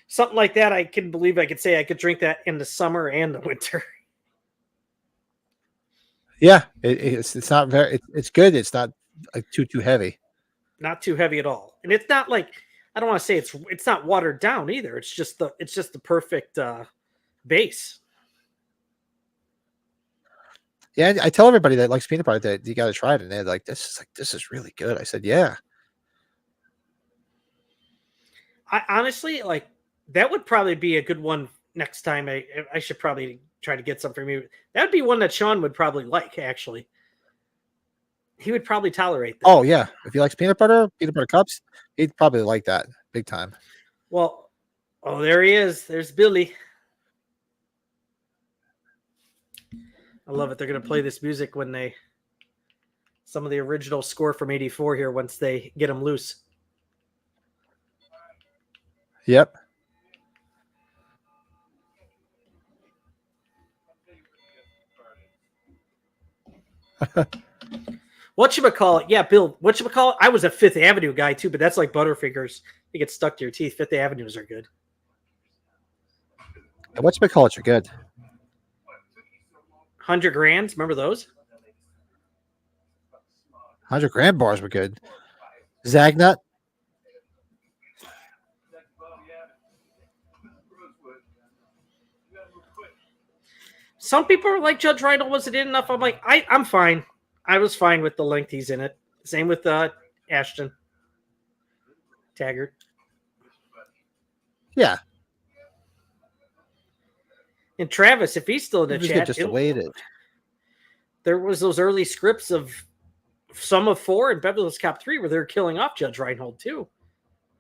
something like that. I can believe I could say I could drink that in the summer and the winter. Yeah, it's not very. It's good. It's not like too heavy. Not too heavy at all, and it's not like I don't want to say it's not watered down either. It's just the perfect base. Yeah, I tell everybody that likes peanut butter that you got to try it, and they're like, this is really good." I said, "Yeah." I honestly like that would probably be a good one next time. I should probably try to get some from you. That would be one that Sean would probably like. Actually, he would probably tolerate that. Oh yeah, if he likes peanut butter cups, he'd probably like that big time. Well, oh, there he is. There's Billy. I love it. They're going to play this music when some of the original score from '84 here once they get them loose. Yep. Whatchamacallit? Yeah, Bill. Whatchamacallit? I was a Fifth Avenue guy too, but that's like Butterfingers. You get stuck to your teeth. Fifth Avenues are good. And whatchamacallits are good. 100 Grands. Remember those? 100 gram bars were good. Zagnut. Some people are like Judge Reinhold wasn't in enough. I'm like, I'm fine. I was fine with the length he's in it. Same with Ashton Taggart. Yeah, And Travis, if he's still in the just chat, just the way it is. there was those early scripts of some of 4 and Beverly Hills Cop 3 where they're killing off Judge Reinhold too.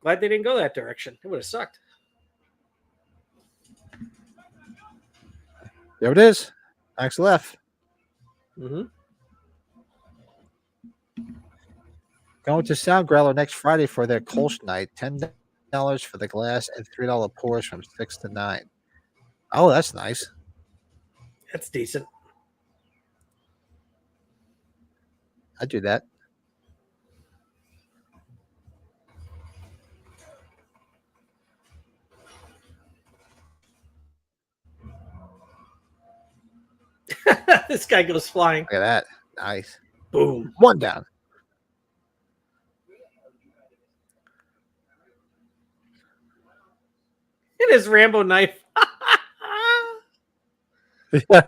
Glad they didn't go that direction. It would have sucked. There it is. Axel F. Mm-hmm. Going to Sound Growler next Friday for their Kolsch night. $10 for the glass and $3 pours from 6 to 9. Oh, that's nice. That's decent. I'd do that. This guy goes flying. Look at that. Nice. Boom. One down. It is Rambo knife. Yeah.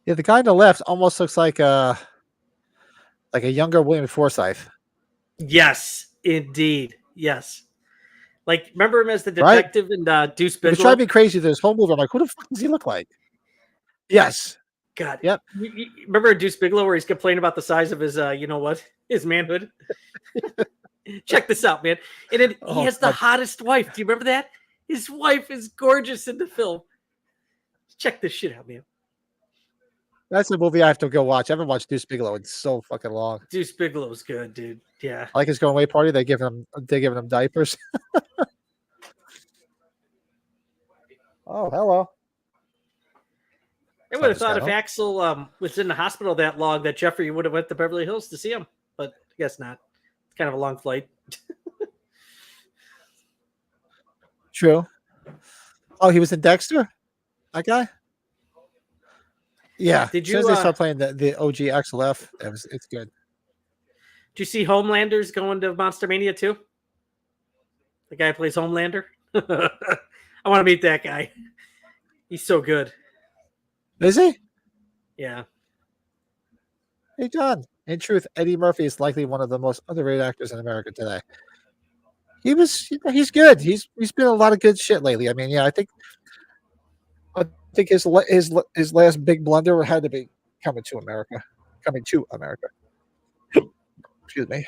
Yeah, the guy on the left almost looks like a younger William Forsythe. Yes. Indeed. Yes. Like, remember him as the Right? detective in Deuce It was Bigelow? driving me crazy this whole movie. I'm like, who the fuck does he look like? Yes. God. Yep. You remember Deuce Bigelow where he's complaining about the size of his, you know what, his manhood? Check this out, man. And then he Oh, has the God. hottest wife. Do you remember that? His wife is gorgeous in the film. Check this shit out, man. That's a movie I have to go watch. I haven't watched Deuce Bigelow. It's so fucking long. Deuce Bigelow's good, dude. Yeah. I like his going away party. They're giving him diapers. Oh, hello. I It's would not have this thought guy, if huh? Axel was in the hospital that long that Jeffrey would have went to Beverly Hills to see him, but I guess not. It's kind of a long flight. True. Oh, he was in Dexter? That guy? Yeah. Did As soon you as they start playing the OG Axel F, it's good. did you see Homelander's going to Monster Mania too? The guy who plays Homelander. I want to meet that guy. He's so good. Is he? Yeah. Hey, John. In truth, Eddie Murphy is likely one of the most underrated actors in America today. He's good. He's been in a lot of good shit lately. I mean, yeah, I think his last big blunder had to be coming to America. Coming to America. Excuse me.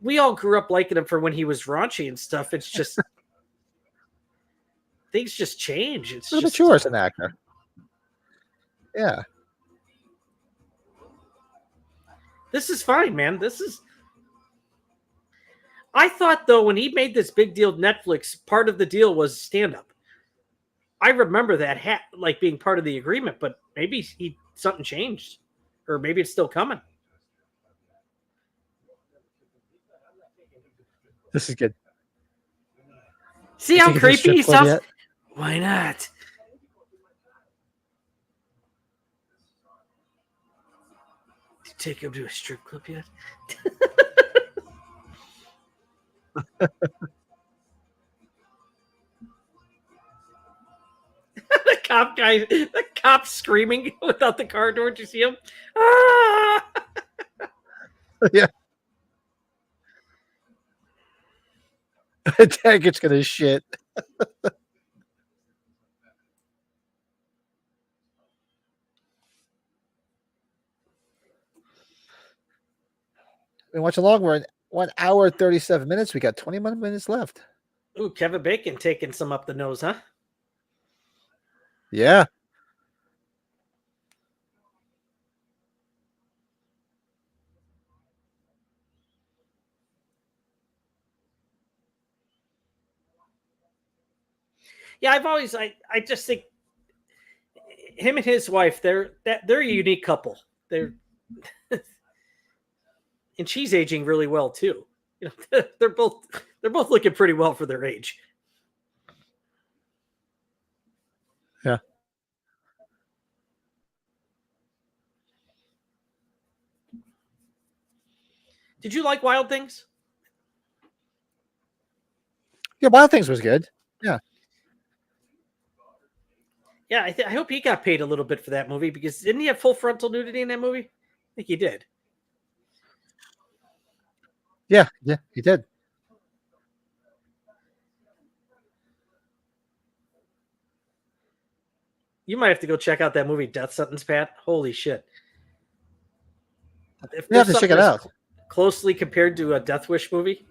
We all grew up liking him for when he was raunchy and stuff. It's just things just change. It's A little just mature as an actor. Yeah. this is fine, man. I thought though when he made this big deal with Netflix, part of the deal was stand up. I remember that like being part of the agreement, but maybe something changed, or maybe it's still coming. This is good. See You how think it's a creepy strip he club sounds? yet? Why not? Did you take him to a strip club yet? The cop screaming without the car door. Did you see him? Ah! Yeah. Taggart's gonna shit. We watch along. We're in 1 hour 37 minutes. We got 21 minutes left. Ooh, Kevin Bacon taking some up the nose, huh? Yeah. Yeah, I just think him and his wife, they're a unique couple. They're and she's aging really well too. You know, they're both looking pretty well for their age. Yeah. Did you like Wild Things? Yeah, Wild Things was good. Yeah. Yeah, I hope he got paid a little bit for that movie because didn't he have full frontal nudity in that movie? I think he did. Yeah, he did. You might have to go check out that movie Death Sentence, Pat. Holy shit. If We have there's to check something it that's out. closely compared to a Death Wish movie,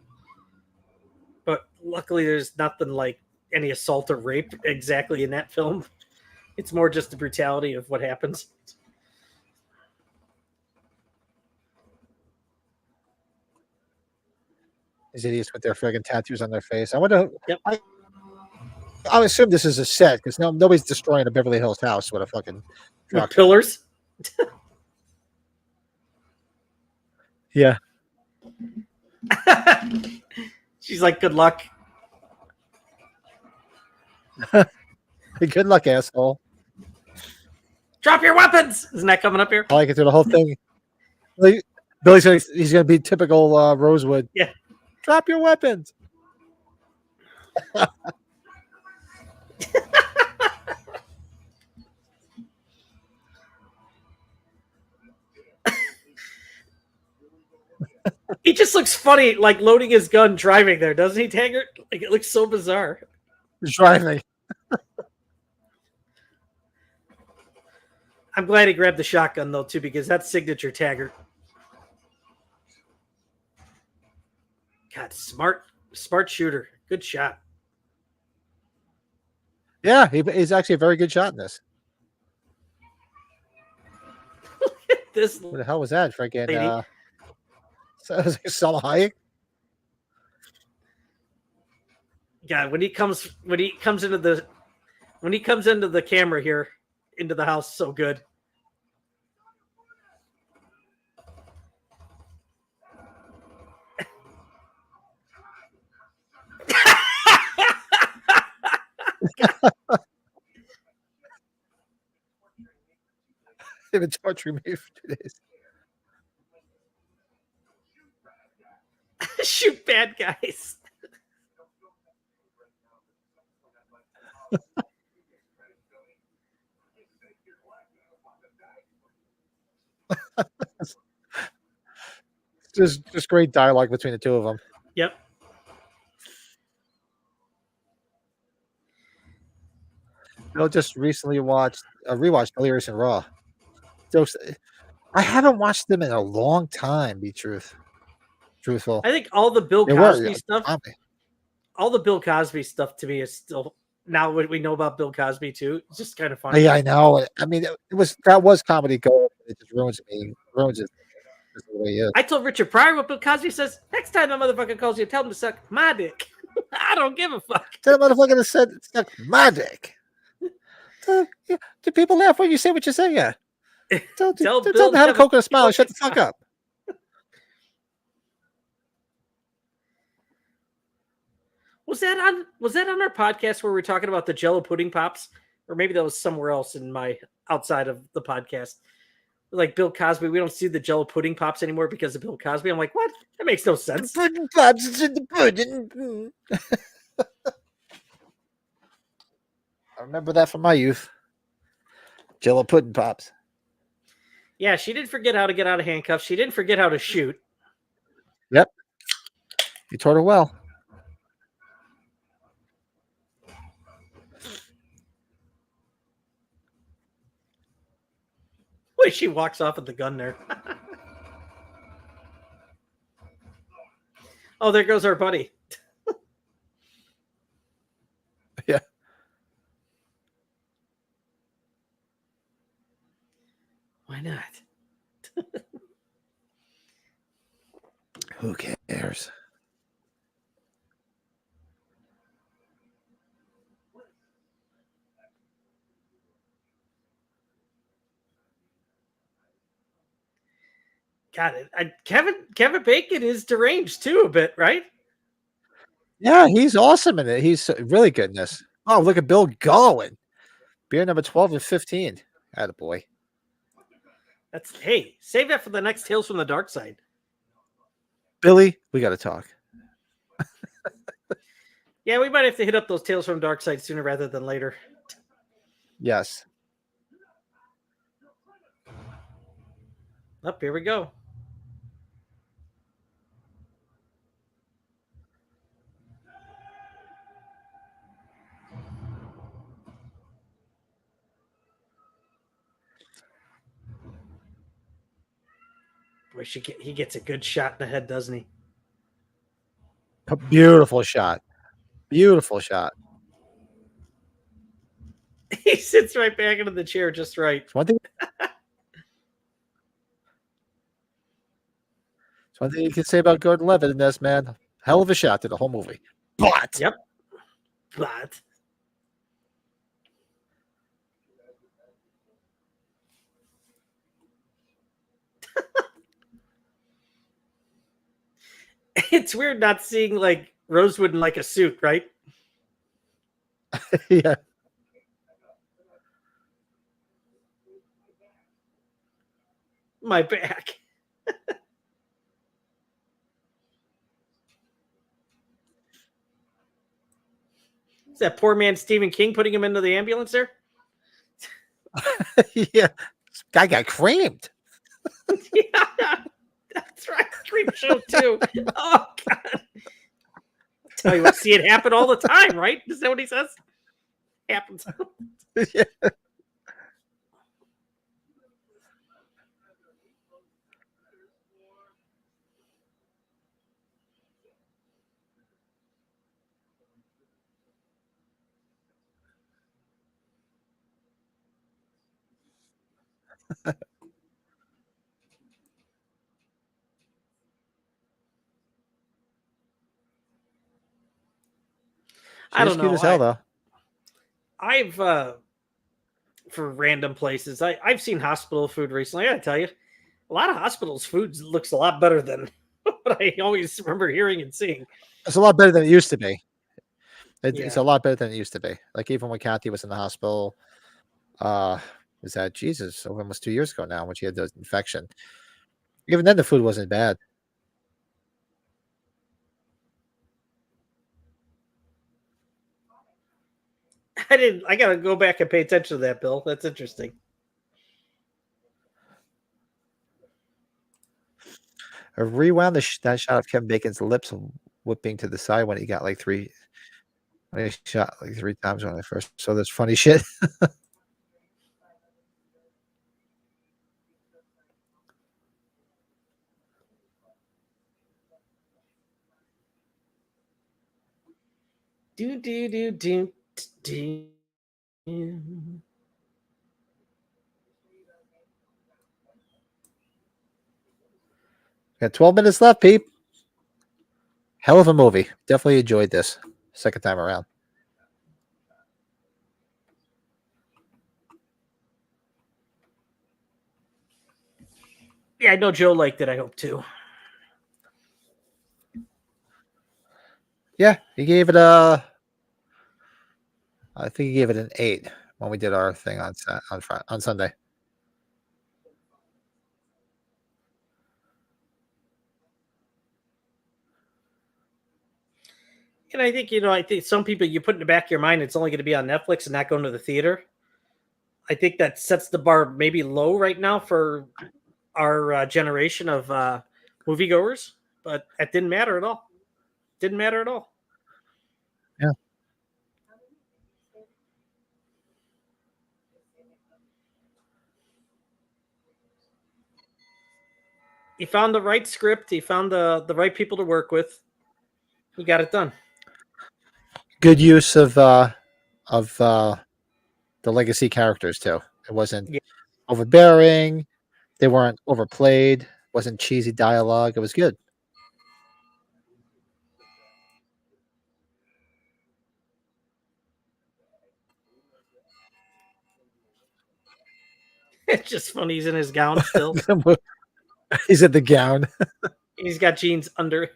but luckily there's nothing like any assault or rape exactly in that film. It's more just the brutality of what happens. These idiots with their friggin' tattoos on their face. I wonder. Yep. I assume this is a set because nobody's destroying a Beverly Hills house with a fucking With truck. pillars. Yeah. She's like, good luck. Good luck, asshole. Drop your weapons. Isn't that coming up here? I like it through the whole thing. He's gonna be typical Rosewood. Yeah. Drop your weapons. He just looks funny, like loading his gun, driving there, doesn't he, Taggart? Like it looks so bizarre. Driving. I'm glad he grabbed the shotgun though too, because that's signature Taggart. God, smart shooter. Good shot. Yeah, he's actually a very good shot in this. This What the hell was that? Freaking lady. Salma Hayek? God, when he comes into the camera here, into the house, so good. They've been torturing me for 2 days. Shoot bad guys. Just great dialogue between the two of them. Yep. Just recently rewatched Delirious and Raw. So I haven't watched them in a long time. Be truthful. I think all the Bill They Cosby were, stuff, comedy. all the Bill Cosby stuff to me is still now what we know about Bill Cosby too. It's just kind of funny. Yeah, I know. I mean, that was comedy gold. It just ruins me. Ruins it. Just the way he is. I told Richard Pryor what Bill Cosby says. Next time that motherfucker calls you, tell him to suck my dick. I don't give a fuck. Tell the motherfucker to suck my dick. Do people laugh when you say what you say? Yeah. Tell Bill them how to Cosby- coconut smile and shut the fuck up. Was that on our podcast where we were talking about the Jello pudding pops, or maybe that was somewhere else in my outside of the podcast? Like Bill Cosby, we don't see the Jello pudding pops anymore because of Bill Cosby. I'm like, what? That makes no sense. Pudding pops is in the pudding. I remember that from my youth. Jello pudding pops. Yeah, she didn't forget how to get out of handcuffs. She didn't forget how to shoot. Yep. You taught her well. Wait, she walks off with the gun there. Oh, there goes our buddy. Yeah. Why not? Who cares? Got it. Kevin Bacon is deranged too a bit, right? Yeah, he's awesome in it. He's really good in this. Oh, look at Bill Gowan. Beer number 12 and 15. Attaboy. That's hey, save that for the next Tales from the Dark Side. Billy, we got to talk. Yeah, we might have to hit up those Tales from Dark Side sooner rather than later. Yes. Up here we go. Boy, he gets a good shot in the head, doesn't he? A beautiful shot. Beautiful shot. He sits right back into the chair just right. It's one thing you can say about Gordon Levitt in this, man. Hell of a shot to the whole movie. But Yep. But it's weird not seeing like Rosewood in like a suit, right? yeah. My back. Is that poor man Stephen King putting him into the ambulance there? yeah. This guy got creamed. Yeah. That's right. Creep show too. Oh God. Tell you what, see it happen all the time, right? Is that what he says? Happens. Yeah. I She's don't cute know. as hell, though. I've for random places. I've seen hospital food recently. I gotta tell you, a lot of hospitals' food looks a lot better than what I always remember hearing and seeing. It's a lot better than it used to be. It's Yeah. a lot better than it used to be. Like even when Kathy was in the hospital, uh, was that Jesus? Almost 2 years ago now when she had the infection. Even then, the food wasn't bad. I didn't. I gotta go back and pay attention to that, Bill. That's interesting. I rewound that shot of Kevin Bacon's lips whipping to the side when he got like three. When he shot like 3 times when I first saw this funny shit. Do do do do do. Got 12 minutes left, Pete. Hell of a movie. Definitely enjoyed this second time around. Yeah, I know Joe liked it. I hope too. Yeah, he gave it I think he gave it an 8 when we did our thing on Sunday. And I think I think some people you put in the back of your mind it's only going to be on Netflix and not going to the theater. I think that sets the bar maybe low right now for our generation of moviegoers, but it didn't matter at all. Didn't matter at all. Yeah. He found the right script. He found the right people to work with. He got it done. Good use of the legacy characters too. It wasn't Yeah. overbearing. They weren't overplayed. Wasn't cheesy dialogue. It was good. It's just funny. He's in his gown still. He's in the gown. He's got jeans under.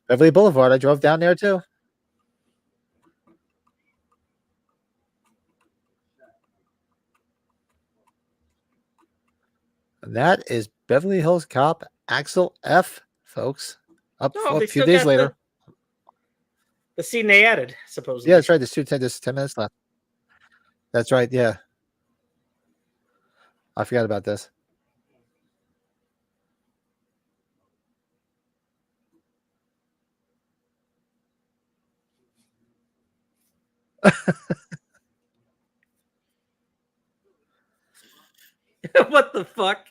Beverly Boulevard. I drove down there too. And that is Beverly Hills Cop Axel F, folks. Up Oh, a they few still days got later. the scene they added, supposedly. Yeah, that's right. There's 10 minutes left. That's right. Yeah. I forgot about this. What the fuck?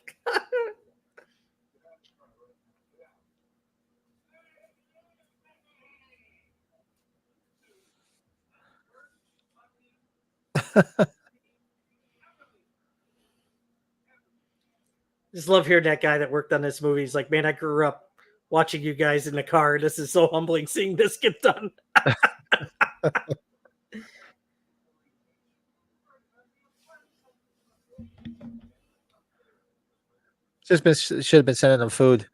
Just love hearing that guy that worked on this movie. He's like, man, I grew up watching you guys in the car. This is so humbling seeing this get done. Should have been sending them food.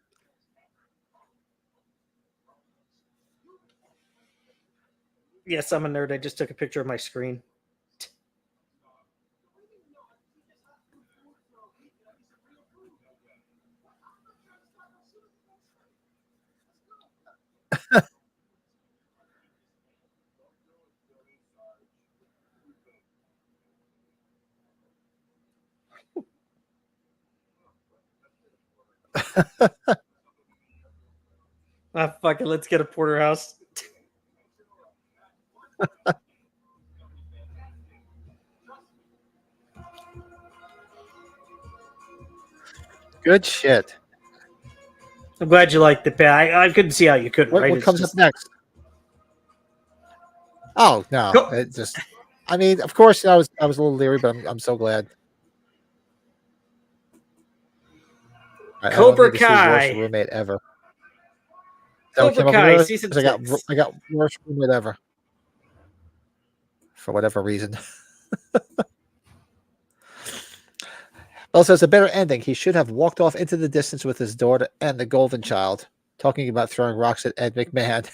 Yes, I'm a nerd. I just took a picture of my screen. Ah, fuck it. Let's get a porterhouse. Good shit. I'm glad you liked it, Pat. I couldn't see how you couldn't. What, Right? what It's comes just- up next? Oh no! Go- It just, I mean, of course, I was a little leery, but I'm so glad. I don't Cobra need to see worst Kai. roommate ever. Is that what Cobra came up with Kai yours? season I got 6. I got worst roommate ever. For whatever reason. Also, it's a better ending. He should have walked off into the distance with his daughter and the golden child, talking about throwing rocks at Ed McMahon.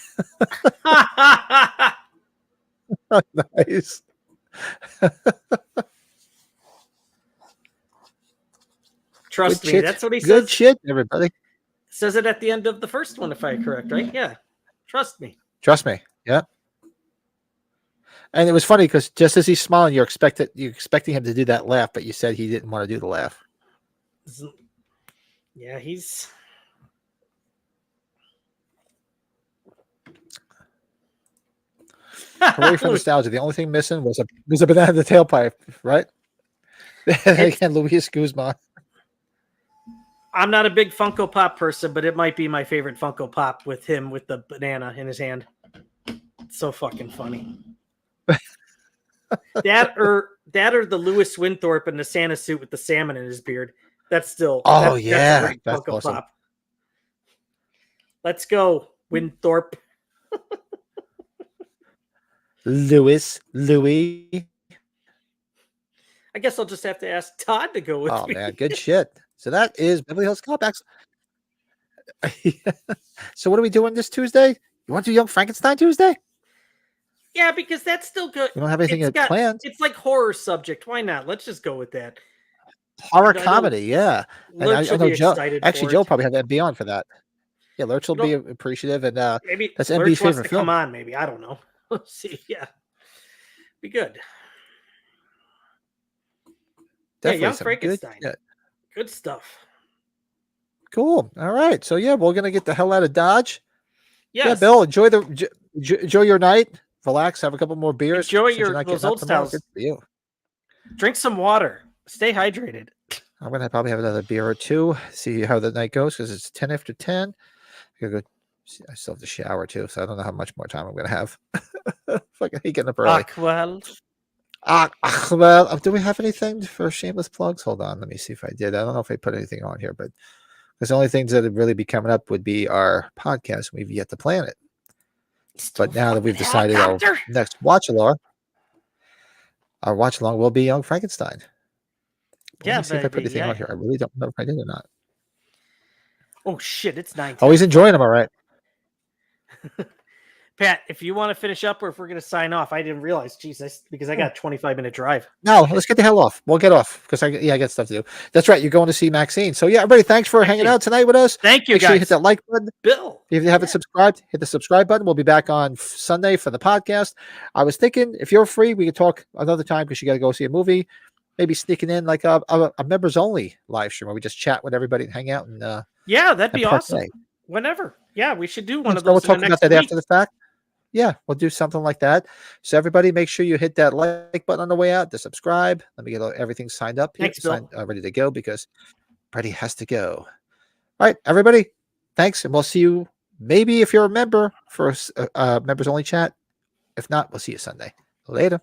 Nice. Trust Good me, shit. that's what he Good says. shit, everybody. Says it at the end of the first one, if I'm correct, right? Yeah. Trust me. Trust me. Yeah. And it was funny because just as he's smiling, you're expecting him to do that laugh, but you said he didn't want to do the laugh. Yeah, he's. Away from nostalgia, the only thing missing was a banana in the tailpipe, right? Again, Luis Guzman. I'm not a big Funko Pop person, but it might be my favorite Funko Pop with him with the banana in his hand. It's so fucking funny. that or the Lewis Winthorpe in the Santa suit with the salmon in his beard. That's still Oh, that's yeah, a great that's Funko awesome. Pop. Let's go, Winthorpe. Louis. I guess I'll just have to ask Todd to go with Oh me. man, good shit. So that is Beverly Hills Cop. So what are we doing this Tuesday? You want to do Young Frankenstein Tuesday? Yeah, because that's still good. We don't have anything planned. It's like horror subject. Why not? Let's just go with that. Horror I know comedy, yeah. And Lurch I will know be Joe. excited Actually, for Joe it. probably have that beyond for that. Yeah, Lurch will be appreciative, and Maybe that's Lurch MB's wants favorite to film. come on. Maybe I don't know. Let's see. Yeah, be good. Definitely Young some Frankenstein. Good, Good stuff. cool. All right, so yeah, we're gonna get the hell out of Dodge. Yes. Yeah, Bill, enjoy your night. Relax, have a couple more beers. Enjoy since you're not those getting up old tomorrow. styles. Good for you. Drink some water. Stay hydrated. I'm gonna probably have another beer or two. See how the night goes because it's 10 after 10. I gotta go. I still have to shower too, so I don't know how much more time I'm gonna have. Fucking hate getting up early. Well, Well, do we have anything for shameless plugs? Hold on, let me see if I did. I don't know if I put anything on here, but because the only things that would really be coming up would be our podcast. We've yet to plan it, but now that we've decided our next watch along will be Young Frankenstein. Let me see if I put anything on here. I really don't know if I did or not. Oh shit, it's 9. Always enjoying them, all right. Pat, if you want to finish up or if we're going to sign off, I didn't realize, Jesus, because I got a 25-minute drive. No, let's get the hell off. We'll get off because I got stuff to do. That's right. You're going to see Maxine. So yeah, everybody, thanks for hanging out tonight with us. Thank you, Make guys. sure you hit that like button. Bill. If you haven't subscribed, hit the subscribe button. We'll be back on Sunday for the podcast. I was thinking if you're free, we could talk another time because you got to go see a movie. Maybe sneaking in like a members only live stream where we just chat with everybody and hang out and yeah, that'd be awesome. play. Whenever. Yeah, we should do one of So those. we'll talk about that after the fact. Yeah, we'll do something like that. So everybody, make sure you hit that like button on the way out, the subscribe. Let me get everything signed up here, Thanks, Bill. ready to go because Brady has to go. All right, everybody, thanks, and we'll see you maybe if you're a member for members only chat. If not, we'll see you Sunday. Later.